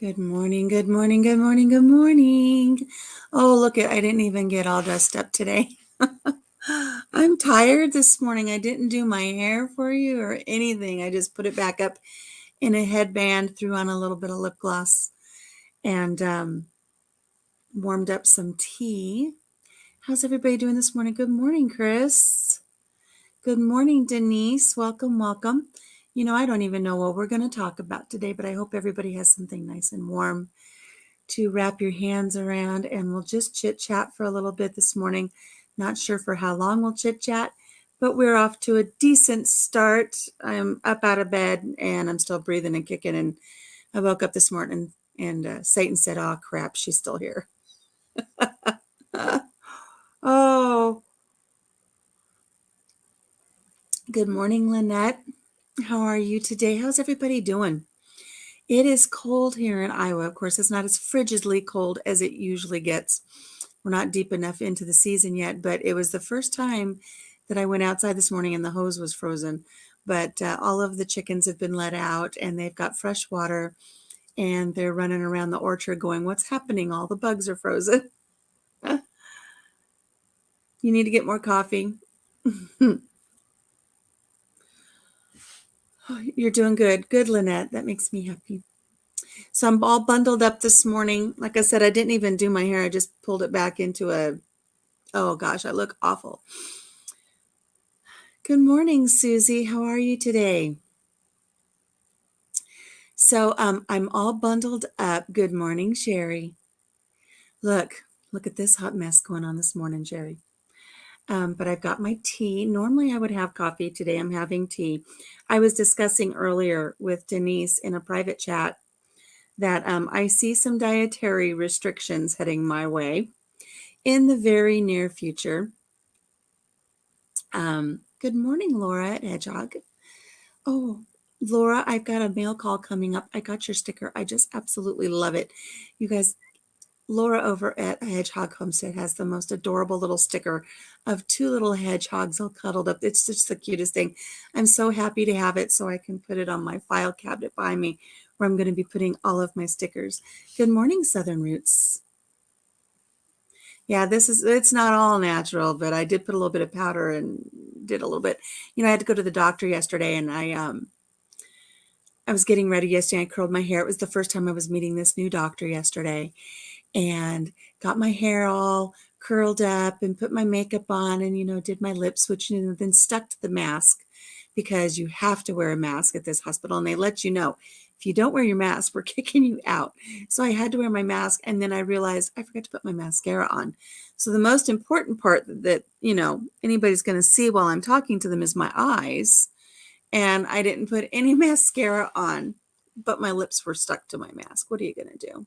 Good morning, good morning, good morning, good morning. Oh, look at I didn't even get all dressed up today. I'm tired this morning. I didn't do my hair for you or anything. I just put it back up in a headband, threw on a little bit of lip gloss, and warmed up some tea. How's everybody doing this morning? Good morning, Chris. Good morning, Denise. Welcome, welcome. I don't even know what we're going to talk about today, but I hope everybody has something nice and warm to wrap your hands around, and we'll just chit chat for a little bit this morning. Not sure for how long we'll chit chat, but we're off to a decent start. I'm up out of bed and I'm still breathing and kicking. And I woke up this morning and Satan said, "Oh crap, she's still here." Oh, good morning, Lynette. How are you today? How's everybody doing? It is cold here in Iowa. Of course, it's not as frigidly cold as it usually gets. We're not deep enough into the season yet, but it was the first time that I went outside this morning and the hose was frozen. But all of the chickens have been let out and they've got fresh water and they're running around the orchard going, "What's happening? All the bugs are frozen." You need to get more coffee. You're doing good. Good, Lynette. That makes me happy. So I'm all bundled up this morning. Like I said, I didn't even do my hair. I just pulled it back into oh gosh, I look awful. Good morning, Susie. How are you today? So I'm all bundled up. Good morning, Sherry. Look at this hot mess going on this morning, Sherry. But I've got my tea. Normally I would have coffee. Today I'm having tea. I was discussing earlier with Denise in a private chat that I see some dietary restrictions heading my way in the very near future. Good morning, Laura at Hedgehog. Oh, Laura, I've got a mail call coming up. I got your sticker. I just absolutely love it. You guys, Laura over at Hedgehog Homestead has the most adorable little sticker of two little hedgehogs all cuddled up. It's just the cutest thing. I'm so happy to have it so I can put it on my file cabinet by me where I'm going to be putting all of my stickers. Good morning, Southern Roots. Yeah, it's not all natural, but I did put a little bit of powder and did a little bit. I had to go to the doctor yesterday and I was getting ready yesterday. I curled my hair. It was the first time I was meeting this new doctor yesterday and got my hair all curled up and put my makeup on and, did my lip switch and then stuck to the mask because you have to wear a mask at this hospital. And they let you know, if you don't wear your mask, we're kicking you out. So I had to wear my mask. And then I realized I forgot to put my mascara on. So the most important part that, anybody's going to see while I'm talking to them is my eyes. And I didn't put any mascara on, but my lips were stuck to my mask. What are you going to do?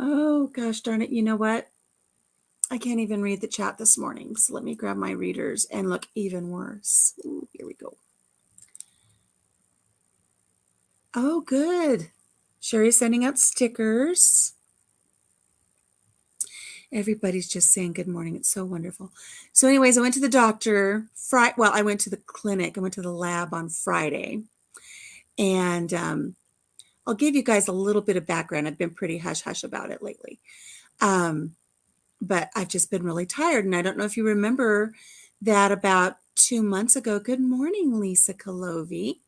Oh, gosh darn it. You know what? I can't even read the chat this morning. So let me grab my readers and look even worse. Ooh, here we go. Oh, good. Sherry's sending out stickers. Everybody's just saying good morning. It's so wonderful. So anyways, I went to the doctor I went to the clinic. I went to the lab on Friday. And I'll give you guys a little bit of background. I've been pretty hush-hush about it lately. But I've just been really tired. And I don't know if you remember that about 2 months ago. Good morning, Lisa Kalovi.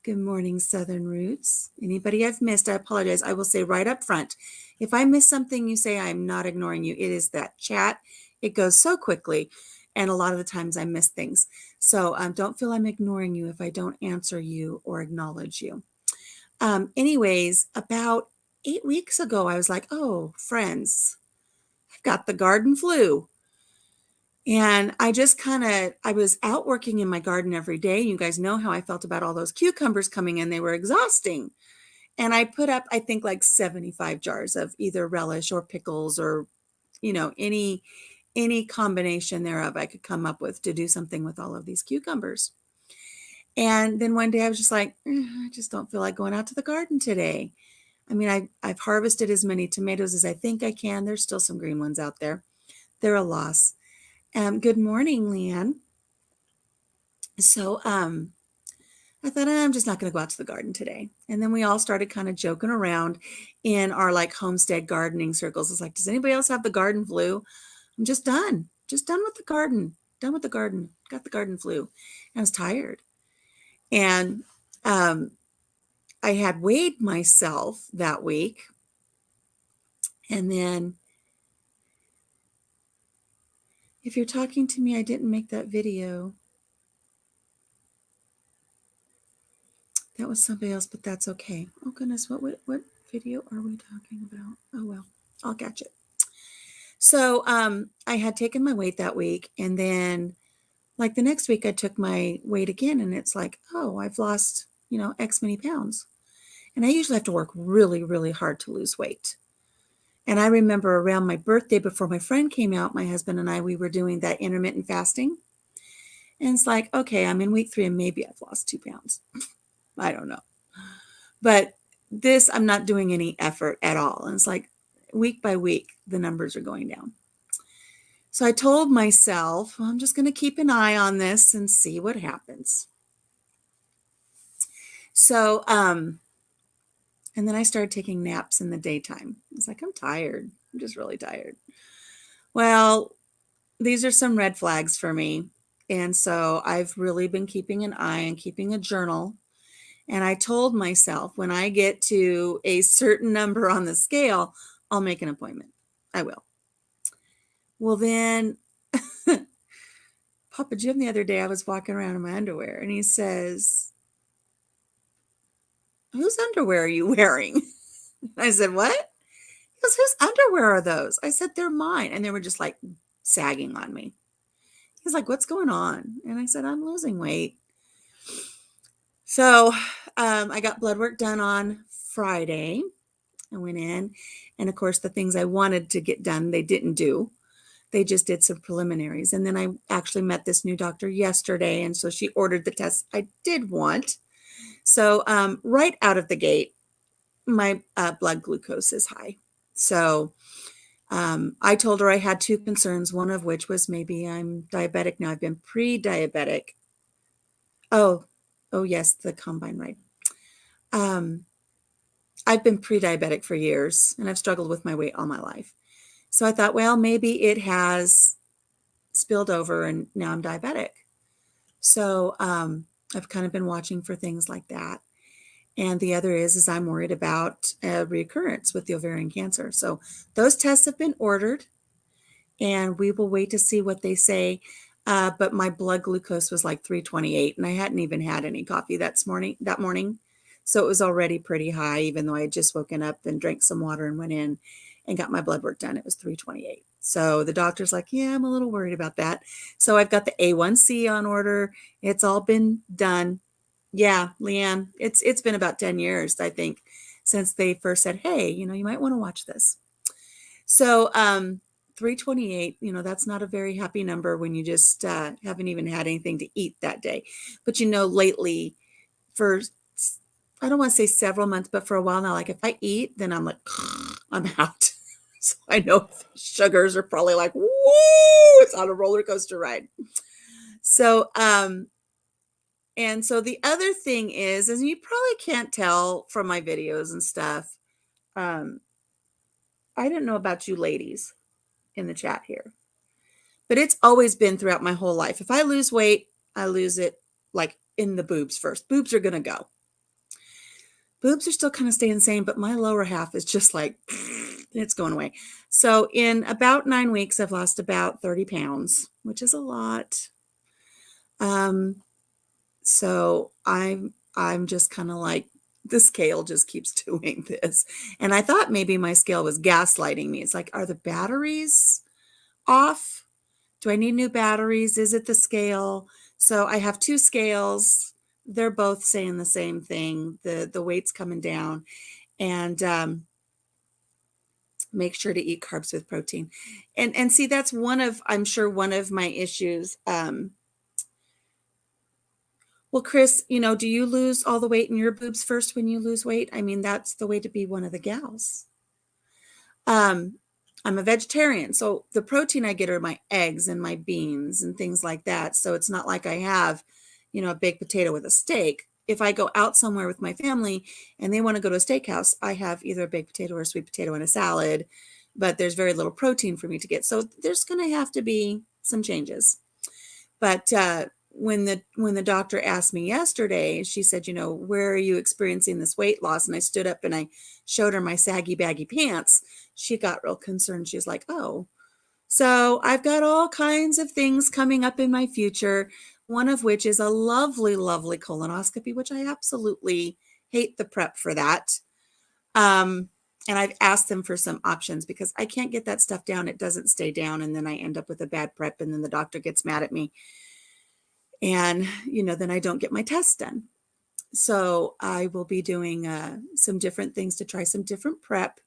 Good morning, Southern Roots. Anybody I've missed, I apologize. I will say right up front, if I miss something you say, I'm not ignoring you. It is that chat. It goes so quickly. And a lot of the times I miss things. So don't feel I'm ignoring you if I don't answer you or acknowledge you. Anyways, about 8 weeks ago, I was like, oh, friends, I've got the garden flu. And I was out working in my garden every day. You guys know how I felt about all those cucumbers coming in. They were exhausting. And I put up, I think, like 75 jars of either relish or pickles or, any combination thereof I could come up with to do something with all of these cucumbers. And then one day I was just like, I just don't feel like going out to the garden today. I mean, I've harvested as many tomatoes as I think I can. There's still some green ones out there. They're a loss. Good morning, Leanne. So I I thought, I'm just not going to go out to the garden today. And then we all started kind of joking around in our like homestead gardening circles. It's like, does anybody else have the garden flu? I'm just done with the garden, done with the garden, got the garden flu. And I was tired. And I had weighed myself that week. And then if you're talking to me, I didn't make that video. That was somebody else, but that's okay. Oh goodness, what video are we talking about? Oh well, I'll catch it. So I had taken my weight that week, and then like the next week I took my weight again, and it's like, oh, I've lost, X many pounds. And I usually have to work really, really hard to lose weight. And I remember around my birthday, before my friend came out, my husband and I, we were doing that intermittent fasting. And it's like, okay, I'm in week 3 and maybe I've lost 2 pounds. I don't know. But this, I'm not doing any effort at all. And it's like week by week, the numbers are going down. So I told myself, well, I'm just going to keep an eye on this and see what happens. So, and then I started taking naps in the daytime. It's like, I'm tired. I'm just really tired. Well, these are some red flags for me. And so I've really been keeping an eye and keeping a journal. And I told myself, when I get to a certain number on the scale, I'll make an appointment. I will. Well, then Papa Jim the other day, I was walking around in my underwear, and he says, whose underwear are you wearing? I said, what? He goes, whose underwear are those? I said, they're mine. And they were just like sagging on me. He's like, what's going on? And I said, I'm losing weight. So I got blood work done on Friday. I went in, and of course, the things I wanted to get done, they didn't do. They just did some preliminaries. And then I actually met this new doctor yesterday, and so she ordered the tests I did want. So right out of the gate, my blood glucose is high. So I told her I had 2 concerns, one of which was maybe I'm diabetic now. I've been pre-diabetic. Oh, yes, the combine ride. I've been pre-diabetic for years, and I've struggled with my weight all my life. So I thought, well, maybe it has spilled over and now I'm diabetic. So I've kind of been watching for things like that. And the other is I'm worried about a recurrence with the ovarian cancer. So those tests have been ordered, and we will wait to see what they say. But my blood glucose was like 328, and I hadn't even had any coffee that morning. So it was already pretty high, even though I had just woken up and drank some water and went in and got my blood work done. It was 328. So the doctor's like, yeah, I'm a little worried about that. So I've got the A1C on order. It's all been done. Yeah, Leanne, it's been about 10 years, I think, since they first said, hey, you might want to watch this. So 328, that's not a very happy number when you just haven't even had anything to eat that day. But lately, for, I don't want to say several months, but for a while now, like if I eat, then I'm like, I'm out. So I know sugars are probably like, woo, it's on a roller coaster ride. So, and so the other thing is you probably can't tell from my videos and stuff, I didn't know about you ladies in the chat here, but it's always been throughout my whole life. If I lose weight, I lose it like in the boobs first. Boobs are going to go. Boobs are still kind of staying the same, but my lower half is just like, it's going away. So in about 9 weeks, I've lost about 30 pounds, which is a lot. So I'm just kind of like, the scale just keeps doing this. And I thought maybe my scale was gaslighting me. It's like, are the batteries off? Do I need new batteries? Is it the scale? So I have 2 scales. They're both saying the same thing. The weight's coming down. And make sure to eat carbs with protein. And see, that's I'm sure one of my issues. Well, Chris, do you lose all the weight in your boobs first when you lose weight? I mean, that's the way to be one of the gals. I'm a vegetarian, so the protein I get are my eggs and my beans and things like that. So it's not like I have, a baked potato with a steak. if I go out somewhere with my family and they want to go to a steakhouse, I have either a baked potato or a sweet potato and a salad, but there's very little protein for me to get. So there's going to have to be some changes. But when the doctor asked me yesterday, she said, where are you experiencing this weight loss? And I stood up and I showed her my saggy baggy pants. She got real concerned. She's like, oh, so I've got all kinds of things coming up in my future, one of which is a lovely, lovely colonoscopy, which I absolutely hate the prep for that. And I've asked them for some options because I can't get that stuff down. It doesn't stay down. And then I end up with a bad prep and then the doctor gets mad at me. And, then I don't get my test done. So I will be doing some different things to try some different prep.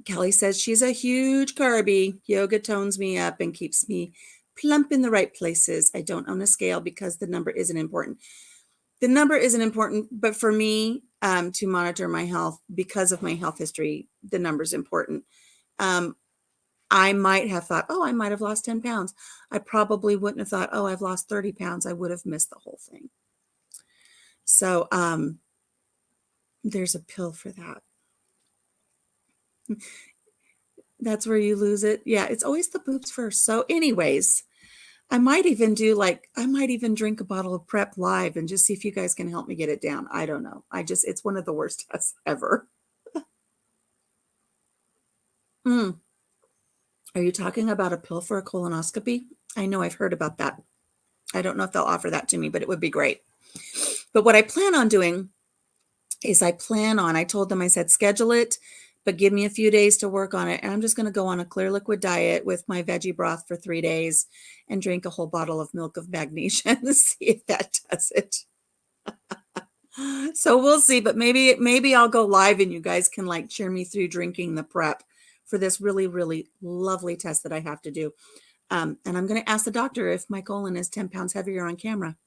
Kelly says she's a huge carby. Yoga tones me up and keeps me plump in the right places. I don't own a scale because the number isn't important. The number isn't important, but for me to monitor my health because of my health history, the number's important. I might have thought, oh, I might have lost 10 pounds. I probably wouldn't have thought, oh, I've lost 30 pounds. I would have missed the whole thing. So there's a pill for that. That's where you lose it. Yeah, it's always the boobs first. So anyways, I might even drink a bottle of prep live and just see if you guys can help me get it down. I don't know. It's one of the worst tests ever. Are you talking about a pill for a colonoscopy? I know I've heard about that. I don't know if they'll offer that to me, but it would be great. But what I plan on doing is I told them, I said, schedule it, but give me a few days to work on it. And I'm just going to go on a clear liquid diet with my veggie broth for 3 days and drink a whole bottle of milk of magnesia and see if that does it. So we'll see, but maybe I'll go live and you guys can cheer me through drinking the prep for this really, really lovely test that I have to do. And I'm going to ask the doctor if my colon is 10 pounds heavier on camera.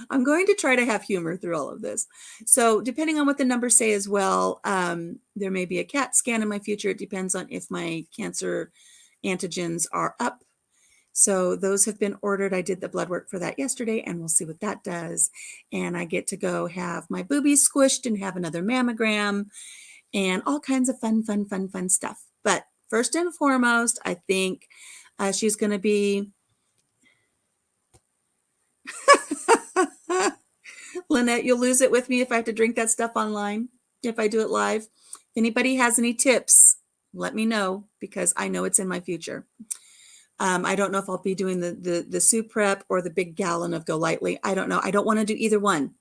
I'm going to try to have humor through all of this. So depending on what the numbers say as well, there may be a CAT scan in my future. It depends on if my cancer antigens are up. So those have been ordered. I did the blood work for that yesterday and we'll see what that does. And I get to go have my boobies squished and have another mammogram and all kinds of fun stuff. But first and foremost, I think she's going to be Lynette, you'll lose it with me if I have to drink that stuff online, if I do it live. If anybody has any tips, let me know because I know it's in my future. I don't know if I'll be doing the soup prep or the big gallon of Go Lightly. I don't know. I don't want to do either one.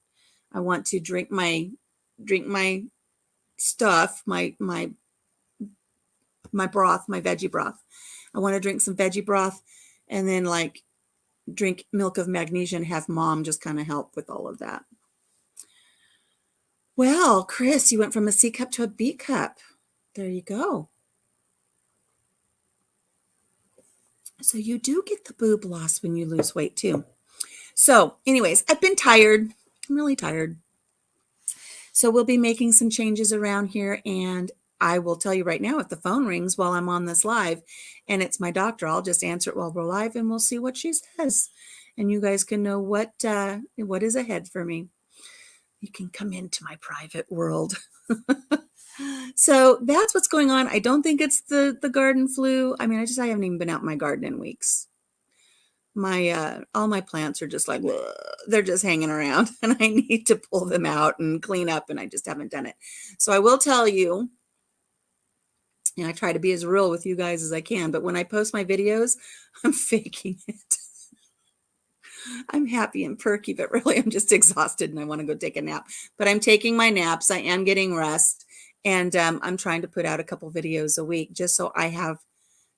I want to drink my stuff, my broth, my veggie broth. I want to drink some veggie broth and then drink milk of magnesia and have mom just kind of help with all of that. Well, Chris, you went from a C cup to a B cup. There you go. So you do get the boob loss when you lose weight too. So anyways, I've been tired. I'm really tired. So we'll be making some changes around here. And I will tell you right now, if the phone rings while I'm on this live and it's my doctor, I'll just answer it while we're live and we'll see what she says. And you guys can know what is ahead for me. You can come into my private world. So that's what's going on. I don't think it's the garden flu. I mean, I haven't even been out in my garden in weeks. All my plants are just they're just hanging around and I need to pull them out and clean up and I just haven't done it. So I will tell you, and I try to be as real with you guys as I can, but when I post my videos, I'm faking it. I'm happy and perky, but really I'm just exhausted and I want to go take a nap. But I'm taking my naps. I am getting rest. And I'm trying to put out a couple videos a week just so I have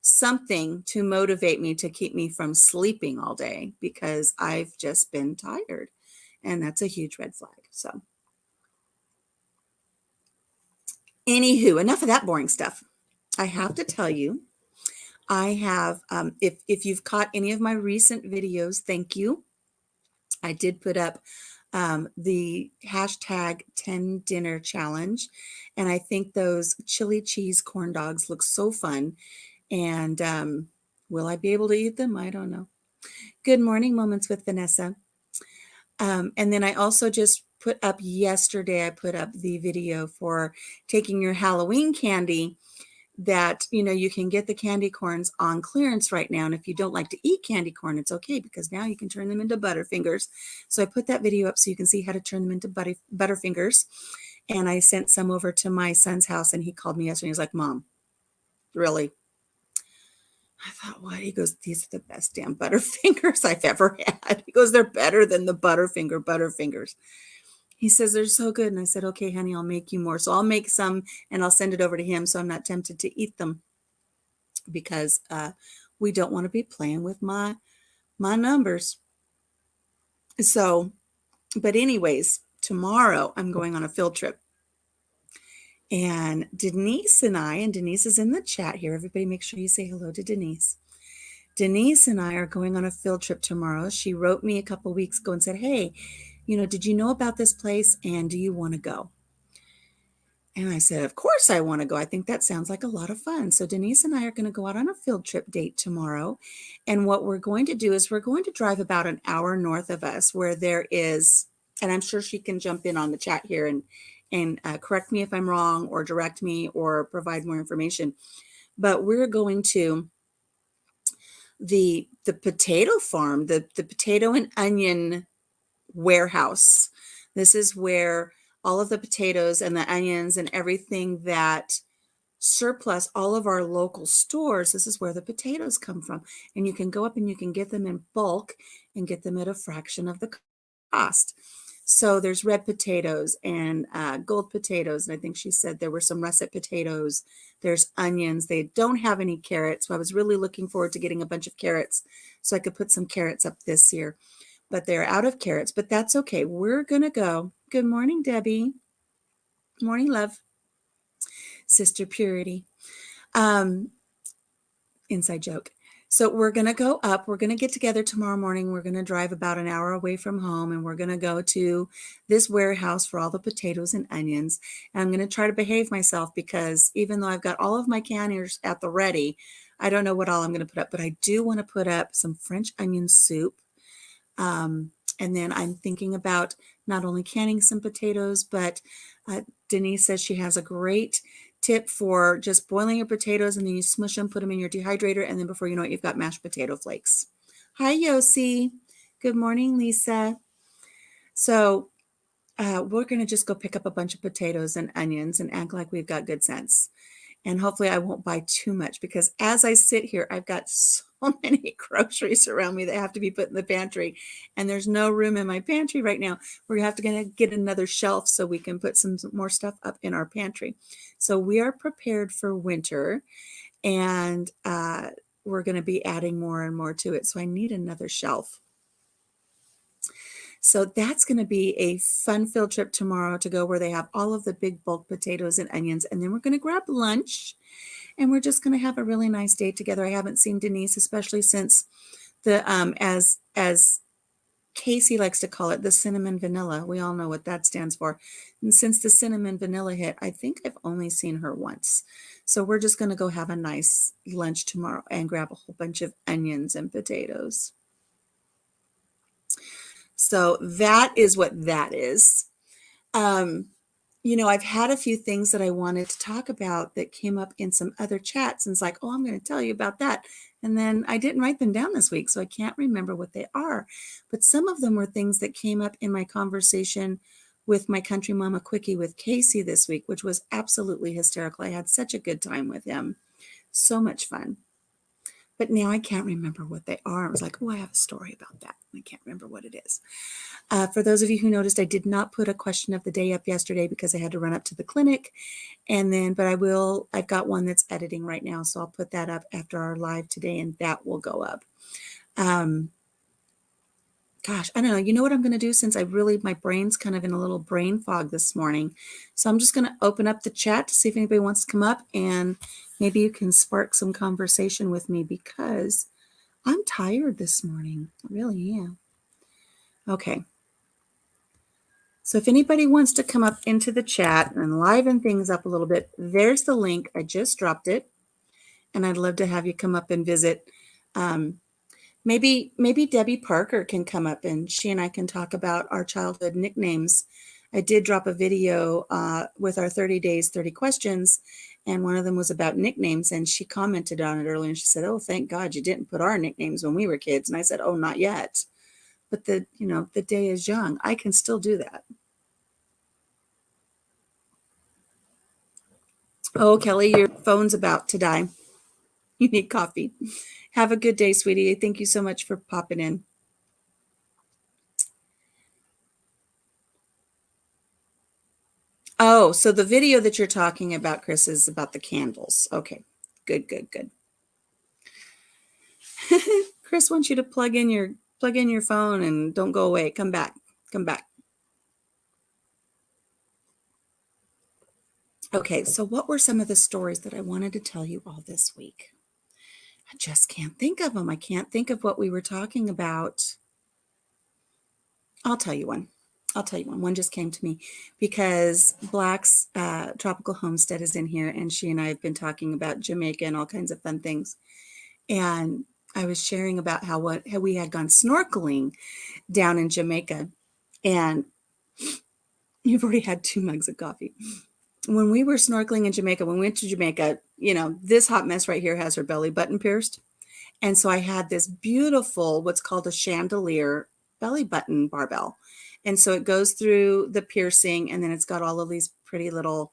something to motivate me to keep me from sleeping all day because I've just been tired. And that's a huge red flag. So anywho, enough of that boring stuff. I have to tell you, I have, if you've caught any of my recent videos, thank you. I did put up the hashtag 10 dinner challenge. And I think those chili cheese corn dogs look so fun. And will I be able to eat them? I don't know. Good morning, Moments with Vanessa. And then I also just put up yesterday, I put up the video for taking your Halloween candy that, you can get the candy corns on clearance right now. And if you don't like to eat candy corn, it's okay because now you can turn them into Butterfingers. So I put that video up so you can see how to turn them into Butterfingers. And I sent some over to my son's house and he called me yesterday. He was like, Mom, really? I thought, what? He goes, these are the best damn Butterfingers I've ever had. He goes, they're better than the Butterfingers. He says, they're so good. And I said, okay, honey, I'll make you more. So I'll make some and I'll send it over to him so I'm not tempted to eat them because we don't want to be playing with my numbers. So, but anyways, tomorrow I'm going on a field trip. And Denise and Denise is in the chat here. Everybody make sure you say hello to Denise. Denise and I are going on a field trip tomorrow. She wrote me a couple weeks ago and said, hey, did you know about this place and do you want to go? And I said, of course I want to go. I think that sounds like a lot of fun. So Denise and I are going to go out on a field trip date tomorrow. And what we're going to do is we're going to drive about an hour north of us where there is, and I'm sure she can jump in on the chat here and correct me if I'm wrong or direct me or provide more information. But we're going to the potato farm, the potato and onion warehouse. This is where all of the potatoes and the onions and everything that surplus all of our local stores, this is where the potatoes come from. And you can go up and you can get them in bulk and get them at a fraction of the cost. So there's red potatoes and gold potatoes. And I think she said there were some russet potatoes. There's onions. They don't have any carrots. So I was really looking forward to getting a bunch of carrots so I could put some carrots up this year. But they're out of carrots, but that's okay. We're going to go. Good morning, Debbie. Morning, love. Sister Purity. Inside joke. So we're going to go up. We're going to get together tomorrow morning. We're going to drive about an hour away from home and we're going to go to this warehouse for all the potatoes and onions. And I'm going to try to behave myself because even though I've got all of my canners at the ready, I don't know what all I'm going to put up, but I do want to put up some French onion soup. And then I'm thinking about not only canning some potatoes, but Denise says she has a great tip for just boiling your potatoes and then you smush them, put them in your dehydrator, and then before you know it, you've got mashed potato flakes. Hi, Yossi. Good morning, Lisa. So we're going to just go pick up a bunch of potatoes and onions and act like we've got good sense. And hopefully I won't buy too much because as I sit here, I've got so many groceries around me that have to be put in the pantry. And there's no room in my pantry right now. We're going to get another shelf so we can put some more stuff up in our pantry. So we are prepared for winter and we're going to be adding more and more to it. So I need another shelf. So that's going to be a fun field trip tomorrow to go where they have all of the big bulk potatoes and onions. And then we're going to grab lunch and we're just going to have a really nice day together. I haven't seen Denise, especially since the, as Casey likes to call it, the cinnamon vanilla. We all know what that stands for. And since the cinnamon vanilla hit, I think I've only seen her once. So we're just going to go have a nice lunch tomorrow and grab a whole bunch of onions and potatoes. So that is what that is. I've had a few things that I wanted to talk about that came up in some other chats. And it's like, oh, I'm going to tell you about that. And then I didn't write them down this week, so I can't remember what they are. But some of them were things that came up in my conversation with my country mama quickie with Casey this week, which was absolutely hysterical. I had such a good time with him. So much fun. But now I can't remember what they are. I was like, oh, I have a story about that. I can't remember what it is. For those of you who noticed, I did not put a question of the day up yesterday because I had to run up to the clinic. But I've got one that's editing right now. So I'll put that up after our live today and that will go up. Gosh, I don't know. You know what I'm going to do since my brain's kind of in a little brain fog this morning. So I'm just going to open up the chat to see if anybody wants to come up and maybe you can spark some conversation with me because I'm tired this morning. I really am. Okay. So if anybody wants to come up into the chat and liven things up a little bit, there's the link. I just dropped it. And I'd love to have you come up and visit. Maybe Debbie Parker can come up and she and I can talk about our childhood nicknames. I did drop a video with our 30 days, 30 questions, and one of them was about nicknames, and she commented on it earlier, and she said, "Oh, thank God you didn't put our nicknames when we were kids." And I said, "Oh, not yet." But the day is young. I can still do that. Oh, Kelly, your phone's about to die. You need coffee. Have a good day, sweetie. Thank you so much for popping in. Oh, so the video that you're talking about, Chris, is about the candles. Okay, good, good, good. Chris wants you to plug in your phone and don't go away. Come back. Come back. Okay, so what were some of the stories that I wanted to tell you all this week? I just can't think of them. I can't think of what we were talking about. I'll tell you one. I'll tell you one. One just came to me because Black's Tropical Homestead is in here, and she and I have been talking about Jamaica and all kinds of fun things. And I was sharing about how we had gone snorkeling down in Jamaica, and you've already had 2 mugs of coffee. When we were snorkeling in Jamaica, when we went to Jamaica, this hot mess right here has her belly button pierced. And so I had this beautiful, what's called a chandelier belly button barbell. And so it goes through the piercing, and then it's got all of these pretty little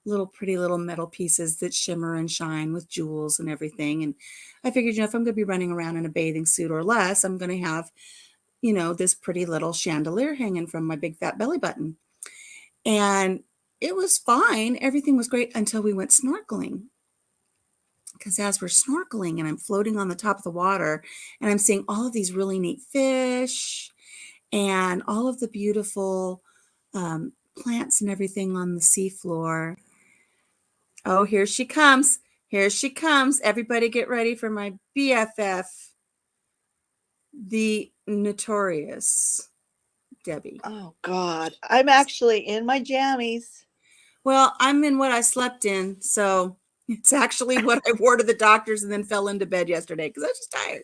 metal pieces that shimmer and shine with jewels and everything. And I figured, if I'm going to be running around in a bathing suit or less, I'm going to have, this pretty little chandelier hanging from my big fat belly button. And it was fine. Everything was great until we went snorkeling. Because as we're snorkeling and I'm floating on the top of the water and I'm seeing all of these really neat fish and all of the beautiful plants and everything on the seafloor. Oh, here she comes. Here she comes. Everybody get ready for my BFF, the notorious Debbie. Oh, God. I'm actually in my jammies. Well, I'm in what I slept in, so it's actually what I wore to the doctors and then fell into bed yesterday because I was just tired.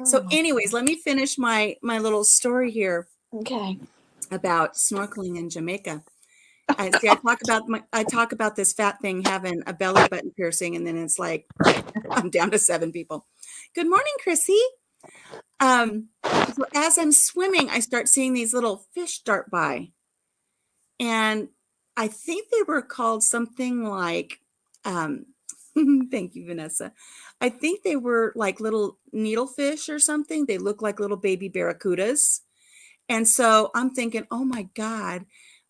So anyways, let me finish my little story here. Okay. About snorkeling in Jamaica. I talk about this fat thing having a belly button piercing, and then it's like I'm down to 7 people. Good morning, Chrissy. So as I'm swimming, I start seeing these little fish dart by, and I think they were called something like, thank you, Vanessa. I think they were like little needlefish or something. They look like little baby barracudas. And so I'm thinking, oh my God,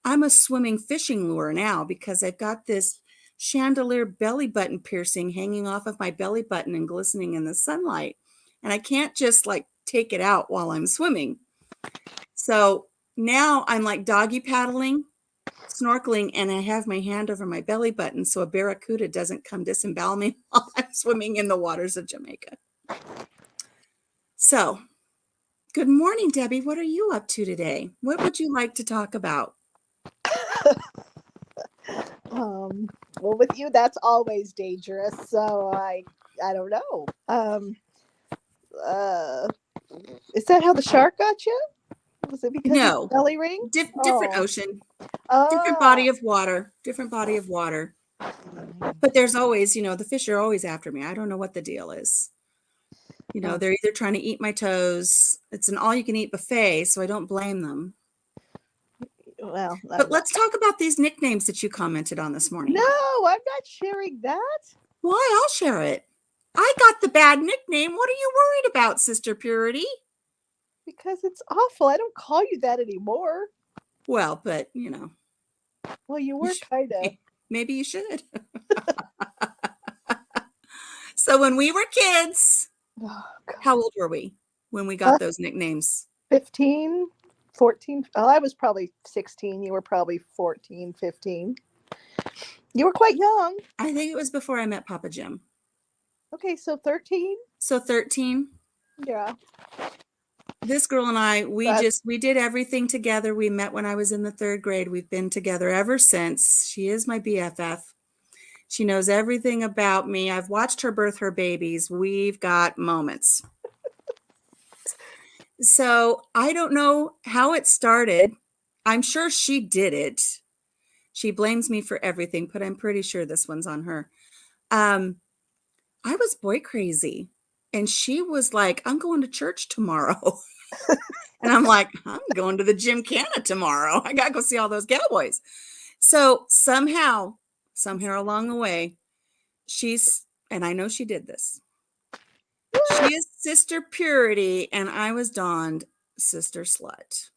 I'm a swimming fishing lure now because I've got this chandelier belly button piercing hanging off of my belly button and glistening in the sunlight. And I can't just like take it out while I'm swimming. So now I'm like doggy paddling, snorkeling, and I have my hand over my belly button so a barracuda doesn't come disembowel me while I'm swimming in the waters of Jamaica. So, good morning, Debbie. What are you up to today? What would you like to talk about? Well, with you, that's always dangerous. So I don't know. Is that how the shark got you? Was it because No. of the belly ring? Different ocean, different body of water, different body of water. But there's always, the fish are always after me. I don't know what the deal is. They're either trying to eat my toes. It's an all-you-can-eat buffet, so I don't blame them. Well, but let's talk about these nicknames that you commented on this morning. No, I'm not sharing that. Why? I'll share it. I got the bad nickname. What are you worried about, Sister Purity? Because it's awful. I don't call you that anymore. Well, but, Well, you were kind of. Maybe you should. So when we were kids, how old were we when we got those nicknames? 15, 14. Oh, I was probably 16. You were probably 14, 15. You were quite young. I think it was before I met Papa Jim. Okay, so 13? So 13? Yeah. This girl and I, we did everything together. We met when I was in the 3rd grade. We've been together ever since. She is my BFF. She knows everything about me. I've watched her birth her babies. We've got moments. So I don't know how it started. I'm sure she did it. She blames me for everything, but I'm pretty sure this one's on her. Um, I was boy crazy. And she was like, I'm going to church tomorrow. And I'm like, I'm going to the Gymkhana tomorrow. I got to go see all those cowboys. So somehow, somewhere along the way, and I know she did this. She is Sister Purity, and I was donned Sister Slut.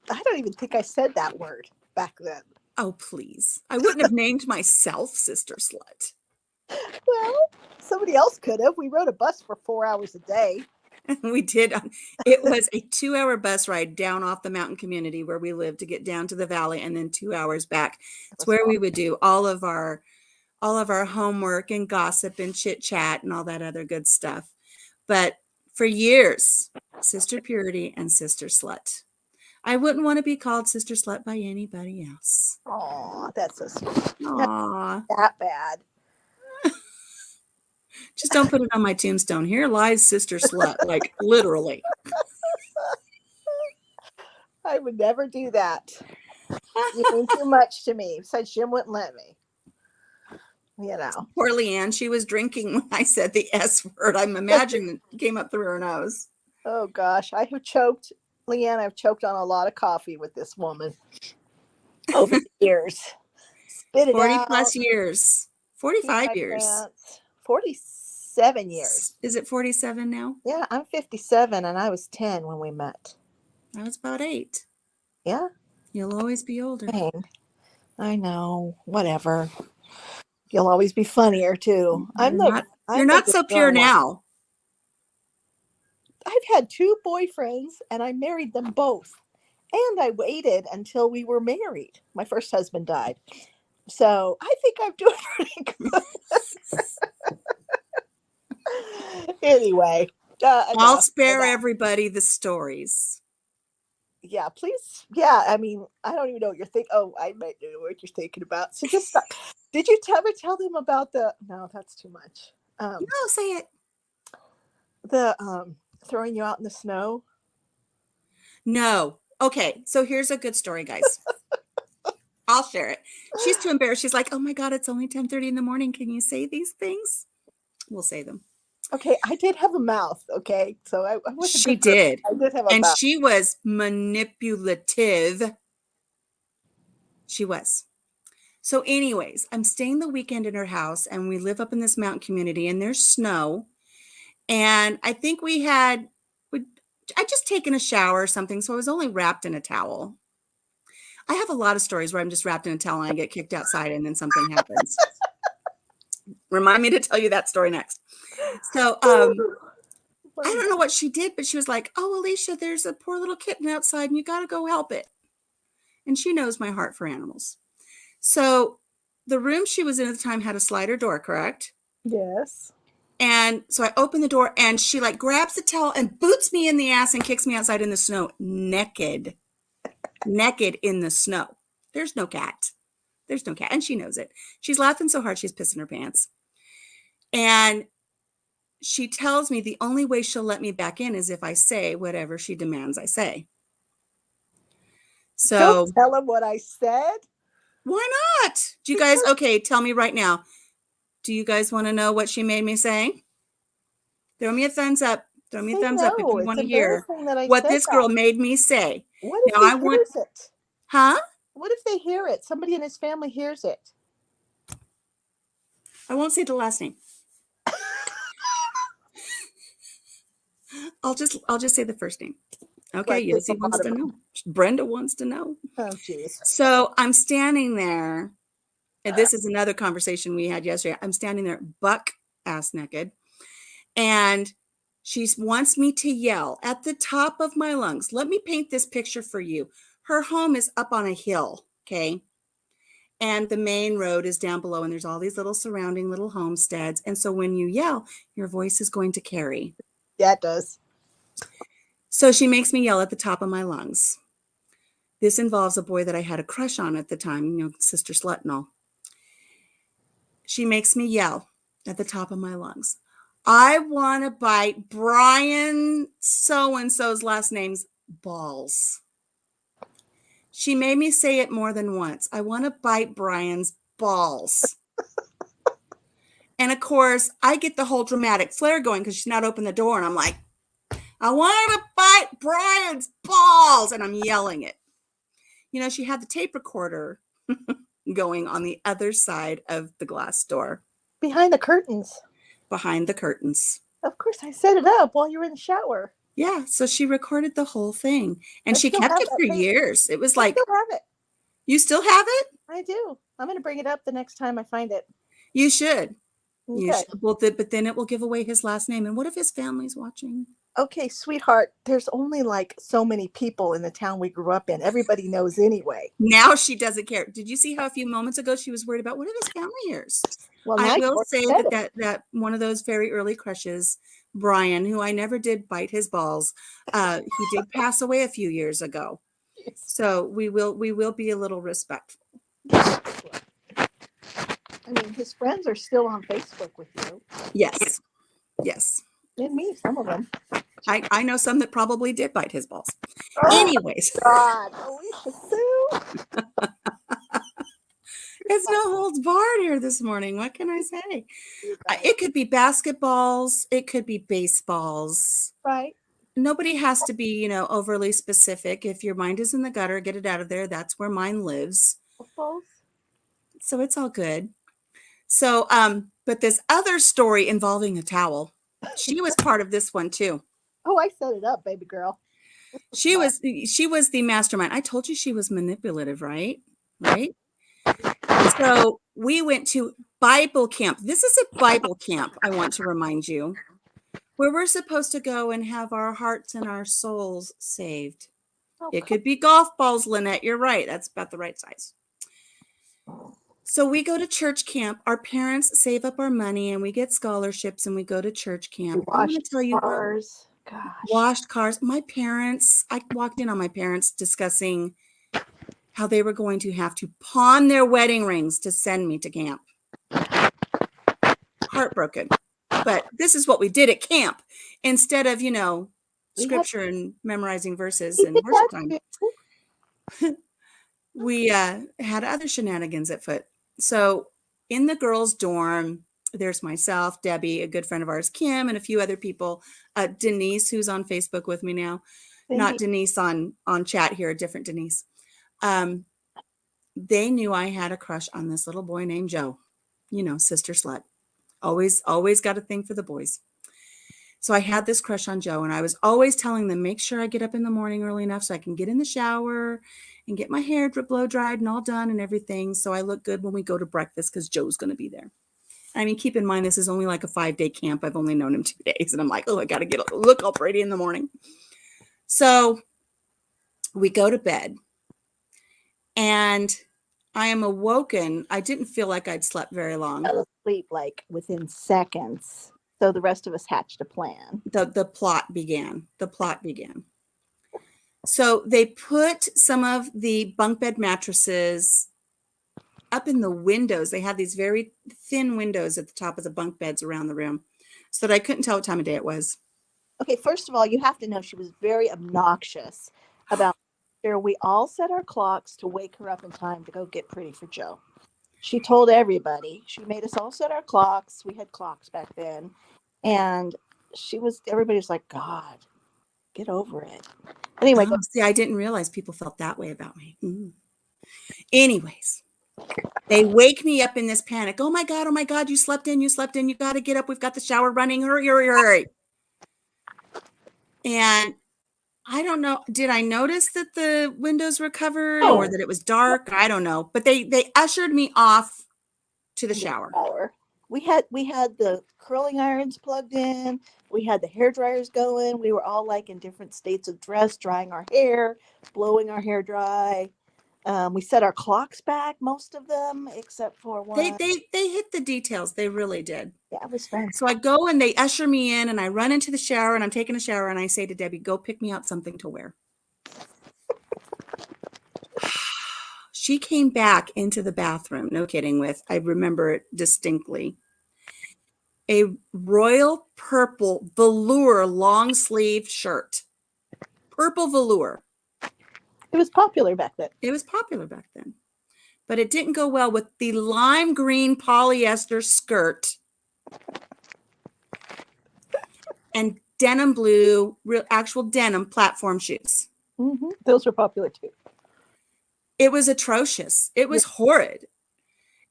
I don't even think I said that word back then. Oh, please. I wouldn't have named myself Sister Slut. Well, somebody else could have. We rode a bus for 4 hours a day. We did. It was a 2-hour bus ride down off the mountain community where we lived to get down to the valley, and then 2 hours back. It's where we would do all of our homework and gossip and chit chat and all that other good stuff. But for years, Sister Purity and Sister Slut. I wouldn't want to be called Sister Slut by anybody else. Aw, that's so sweet. Aw. That bad. Just don't put it on my tombstone. Here lies Sister Slut, like literally. I would never do that. You mean too much to me. Besides, Jim wouldn't let me. You know. Poor Leanne, she was drinking when I said the S word. I'm imagining it came up through her nose. Oh gosh, I have choked, Leanne. I've choked on a lot of coffee with this woman over the years. Spit it 40 out. plus years. 45 years. Pants. 47 years. Is it 47 now? Yeah, I'm 57 and I was 10 when we met. I was about 8. Yeah. You'll always be older. Dang. I know. Whatever. You'll always be funnier too. You're not so pure now. I've had 2 boyfriends and I married them both. And I waited until we were married. My first husband died. So I think I'm doing pretty good. Anyway. I'll spare everybody the stories. Yeah, please. Yeah, I mean, I don't even know what you're thinking. Oh, I might know what you're thinking about. So just stop. Did you ever tell them about no, that's too much. No, say it. The throwing you out in the snow? No. Okay, so here's a good story, guys. I'll share it. She's too embarrassed. She's like, oh my God, it's only 10:30 in the morning. Can you say these things? We'll say them. Okay, I did have a mouth, okay? So I wasn't. She did. I did have a mouth. And she was manipulative. She was. So anyways, I'm staying the weekend in her house, and we live up in this mountain community, and there's snow. And I think I just taken a shower or something, so I was only wrapped in a towel. I have a lot of stories where I'm just wrapped in a towel and I get kicked outside and then something happens. Remind me to tell you that story next. So I don't know what she did, but she was like, oh, Alicia, there's a poor little kitten outside and you got to go help it. And she knows my heart for animals. So the room she was in at the time had a slider door, correct? Yes. And so I open the door and she like grabs the towel and boots me in the ass and kicks me outside in the snow, naked in the snow. There's no cat. And she knows it. She's laughing so hard she's pissing her pants. And she tells me the only way she'll let me back in is if I say whatever she demands I say. So don't tell him what I said. Why not? Do you guys, okay, tell me right now. Do you guys want to know what she made me say? Throw me a thumbs up. Throw me a thumbs up if you want to hear what this girl made me say. What if he hears it? Huh? What if they hear it? Somebody in his family hears it. I won't say the last name. I'll just say the first name. Okay, Yossi wants to know. Brenda wants to know. Oh, jeez. So I'm standing there, and this is another conversation we had yesterday. I'm standing there, buck ass naked, and she wants me to yell at the top of my lungs. Let me paint this picture for you. Her home is up on a hill, okay? And the main road is down below, and there's all these little surrounding little homesteads. And so when you yell, your voice is going to carry. Yeah, it does. So she makes me yell at the top of my lungs. This involves a boy that I had a crush on at the time, Sister Slut and all. She makes me yell at the top of my lungs. I want to bite Brian so-and-so's last name's balls. She made me say it more than once. I want to bite Brian's balls. And of course, I get the whole dramatic flare going because she's not opened the door. And I'm like, I want to bite Brian's balls. And I'm yelling it. You know, she had the tape recorder going on the other side of the glass door. Behind the curtains. Behind the curtains. Of course, I set it up while you were in the shower. Yeah, so she recorded the whole thing. And I she still kept have it that for thing. years. It was I like, still have it. you still have it? I do. I'm going to bring it up the next time I find it. You should. You Okay. should. Well, but then it will give away his last name. And what if his family's watching? Okay, sweetheart, there's only like so many people in the town we grew up in. Everybody knows anyway. Now she doesn't care. Did you see how a few moments ago she was worried about what if his family hears? Well, I now will you say said it. that one of those very early crushes, Brian, who I never did bite his balls, he did pass away a few years ago. So we will be a little respectful. I mean, his friends are still on Facebook with you. Yes. Yes. And me, some of them. I know some that probably did bite his balls. Oh, Anyways, God, Alicia Sue. it's no holds barred here this morning. What can I say? It could be basketballs. It could be baseballs. Right. Nobody has to be, overly specific. If your mind is in the gutter, get it out of there. That's where mine lives. Both. So it's all good. So, but this other story involving a towel, she was part of this one too. Oh, I set it up, baby girl. She was the mastermind. I told you she was manipulative, right? Right. So we went to Bible camp. This is a Bible camp, I want to remind you, where we're supposed to go and have our hearts and our souls saved. Oh, It could be golf balls, Lynette. You're right. That's about the right size. So we go to church camp. Our parents save up our money and we get scholarships and we go to church camp. I want to tell you, cars. Gosh. Washed cars. My parents, I walked in on my parents discussing how they were going to have to pawn their wedding rings to send me to camp. Heartbroken. But this is what we did at camp. Instead of, scripture and memorizing verses and worship time, we had other shenanigans at foot. So in the girls' dorm, there's myself, Debbie, a good friend of ours, Kim, and a few other people. Denise, who's on Facebook with me now. Not Denise on chat here, a different Denise. They knew I had a crush on this little boy named Joe. Sister slut. Always got a thing for the boys. So I had this crush on Joe, and I was always telling them, make sure I get up in the morning early enough so I can get in the shower and get my hair blow dried and all done and everything. So I look good when we go to breakfast because Joe's going to be there. I mean, keep in mind, this is only like a 5-day camp. I've only known him 2 days. And I'm like, I got to look all pretty in the morning. So we go to bed and I am awoken. I didn't feel like I'd slept very long. I fell asleep like within seconds. So the rest of us hatched a plan. The plot began. So they put some of the bunk bed mattresses up in the windows. They had these very thin windows at the top of the bunk beds around the room so that I couldn't tell what time of day it was. Okay, first of all, you have to know she was very obnoxious about sure we all set our clocks to wake her up in time to go get pretty for Joe. She told everybody. She made us all set our clocks. We had clocks back then. And everybody was like, God, get over it. Anyway. See, I didn't realize people felt that way about me. Anyways, they wake me up in this panic. Oh my God, you slept in. You got to get up. We've got the shower running. Hurry. And I don't know. Did I notice that the windows were covered or that it was dark? I don't know. But they ushered me off to the shower. We had the curling irons plugged in. We had the hair dryers going. We were all like in different states of dress, drying our hair, blowing our hair dry. We set our clocks back, most of them, except for one. They hit the details. They really did. Yeah, it was fun. So I go and they usher me in and I run into the shower and I'm taking a shower and I say to Debbie, go pick me out something to wear. She came back into the bathroom. No kidding I remember it distinctly. a royal purple velour long sleeve shirt. Purple velour. It was popular back then. It was popular back then. But it didn't go well with the lime green polyester skirt and denim blue, real actual denim platform shoes. Mm-hmm. Those were popular too. It was atrocious. It was horrid.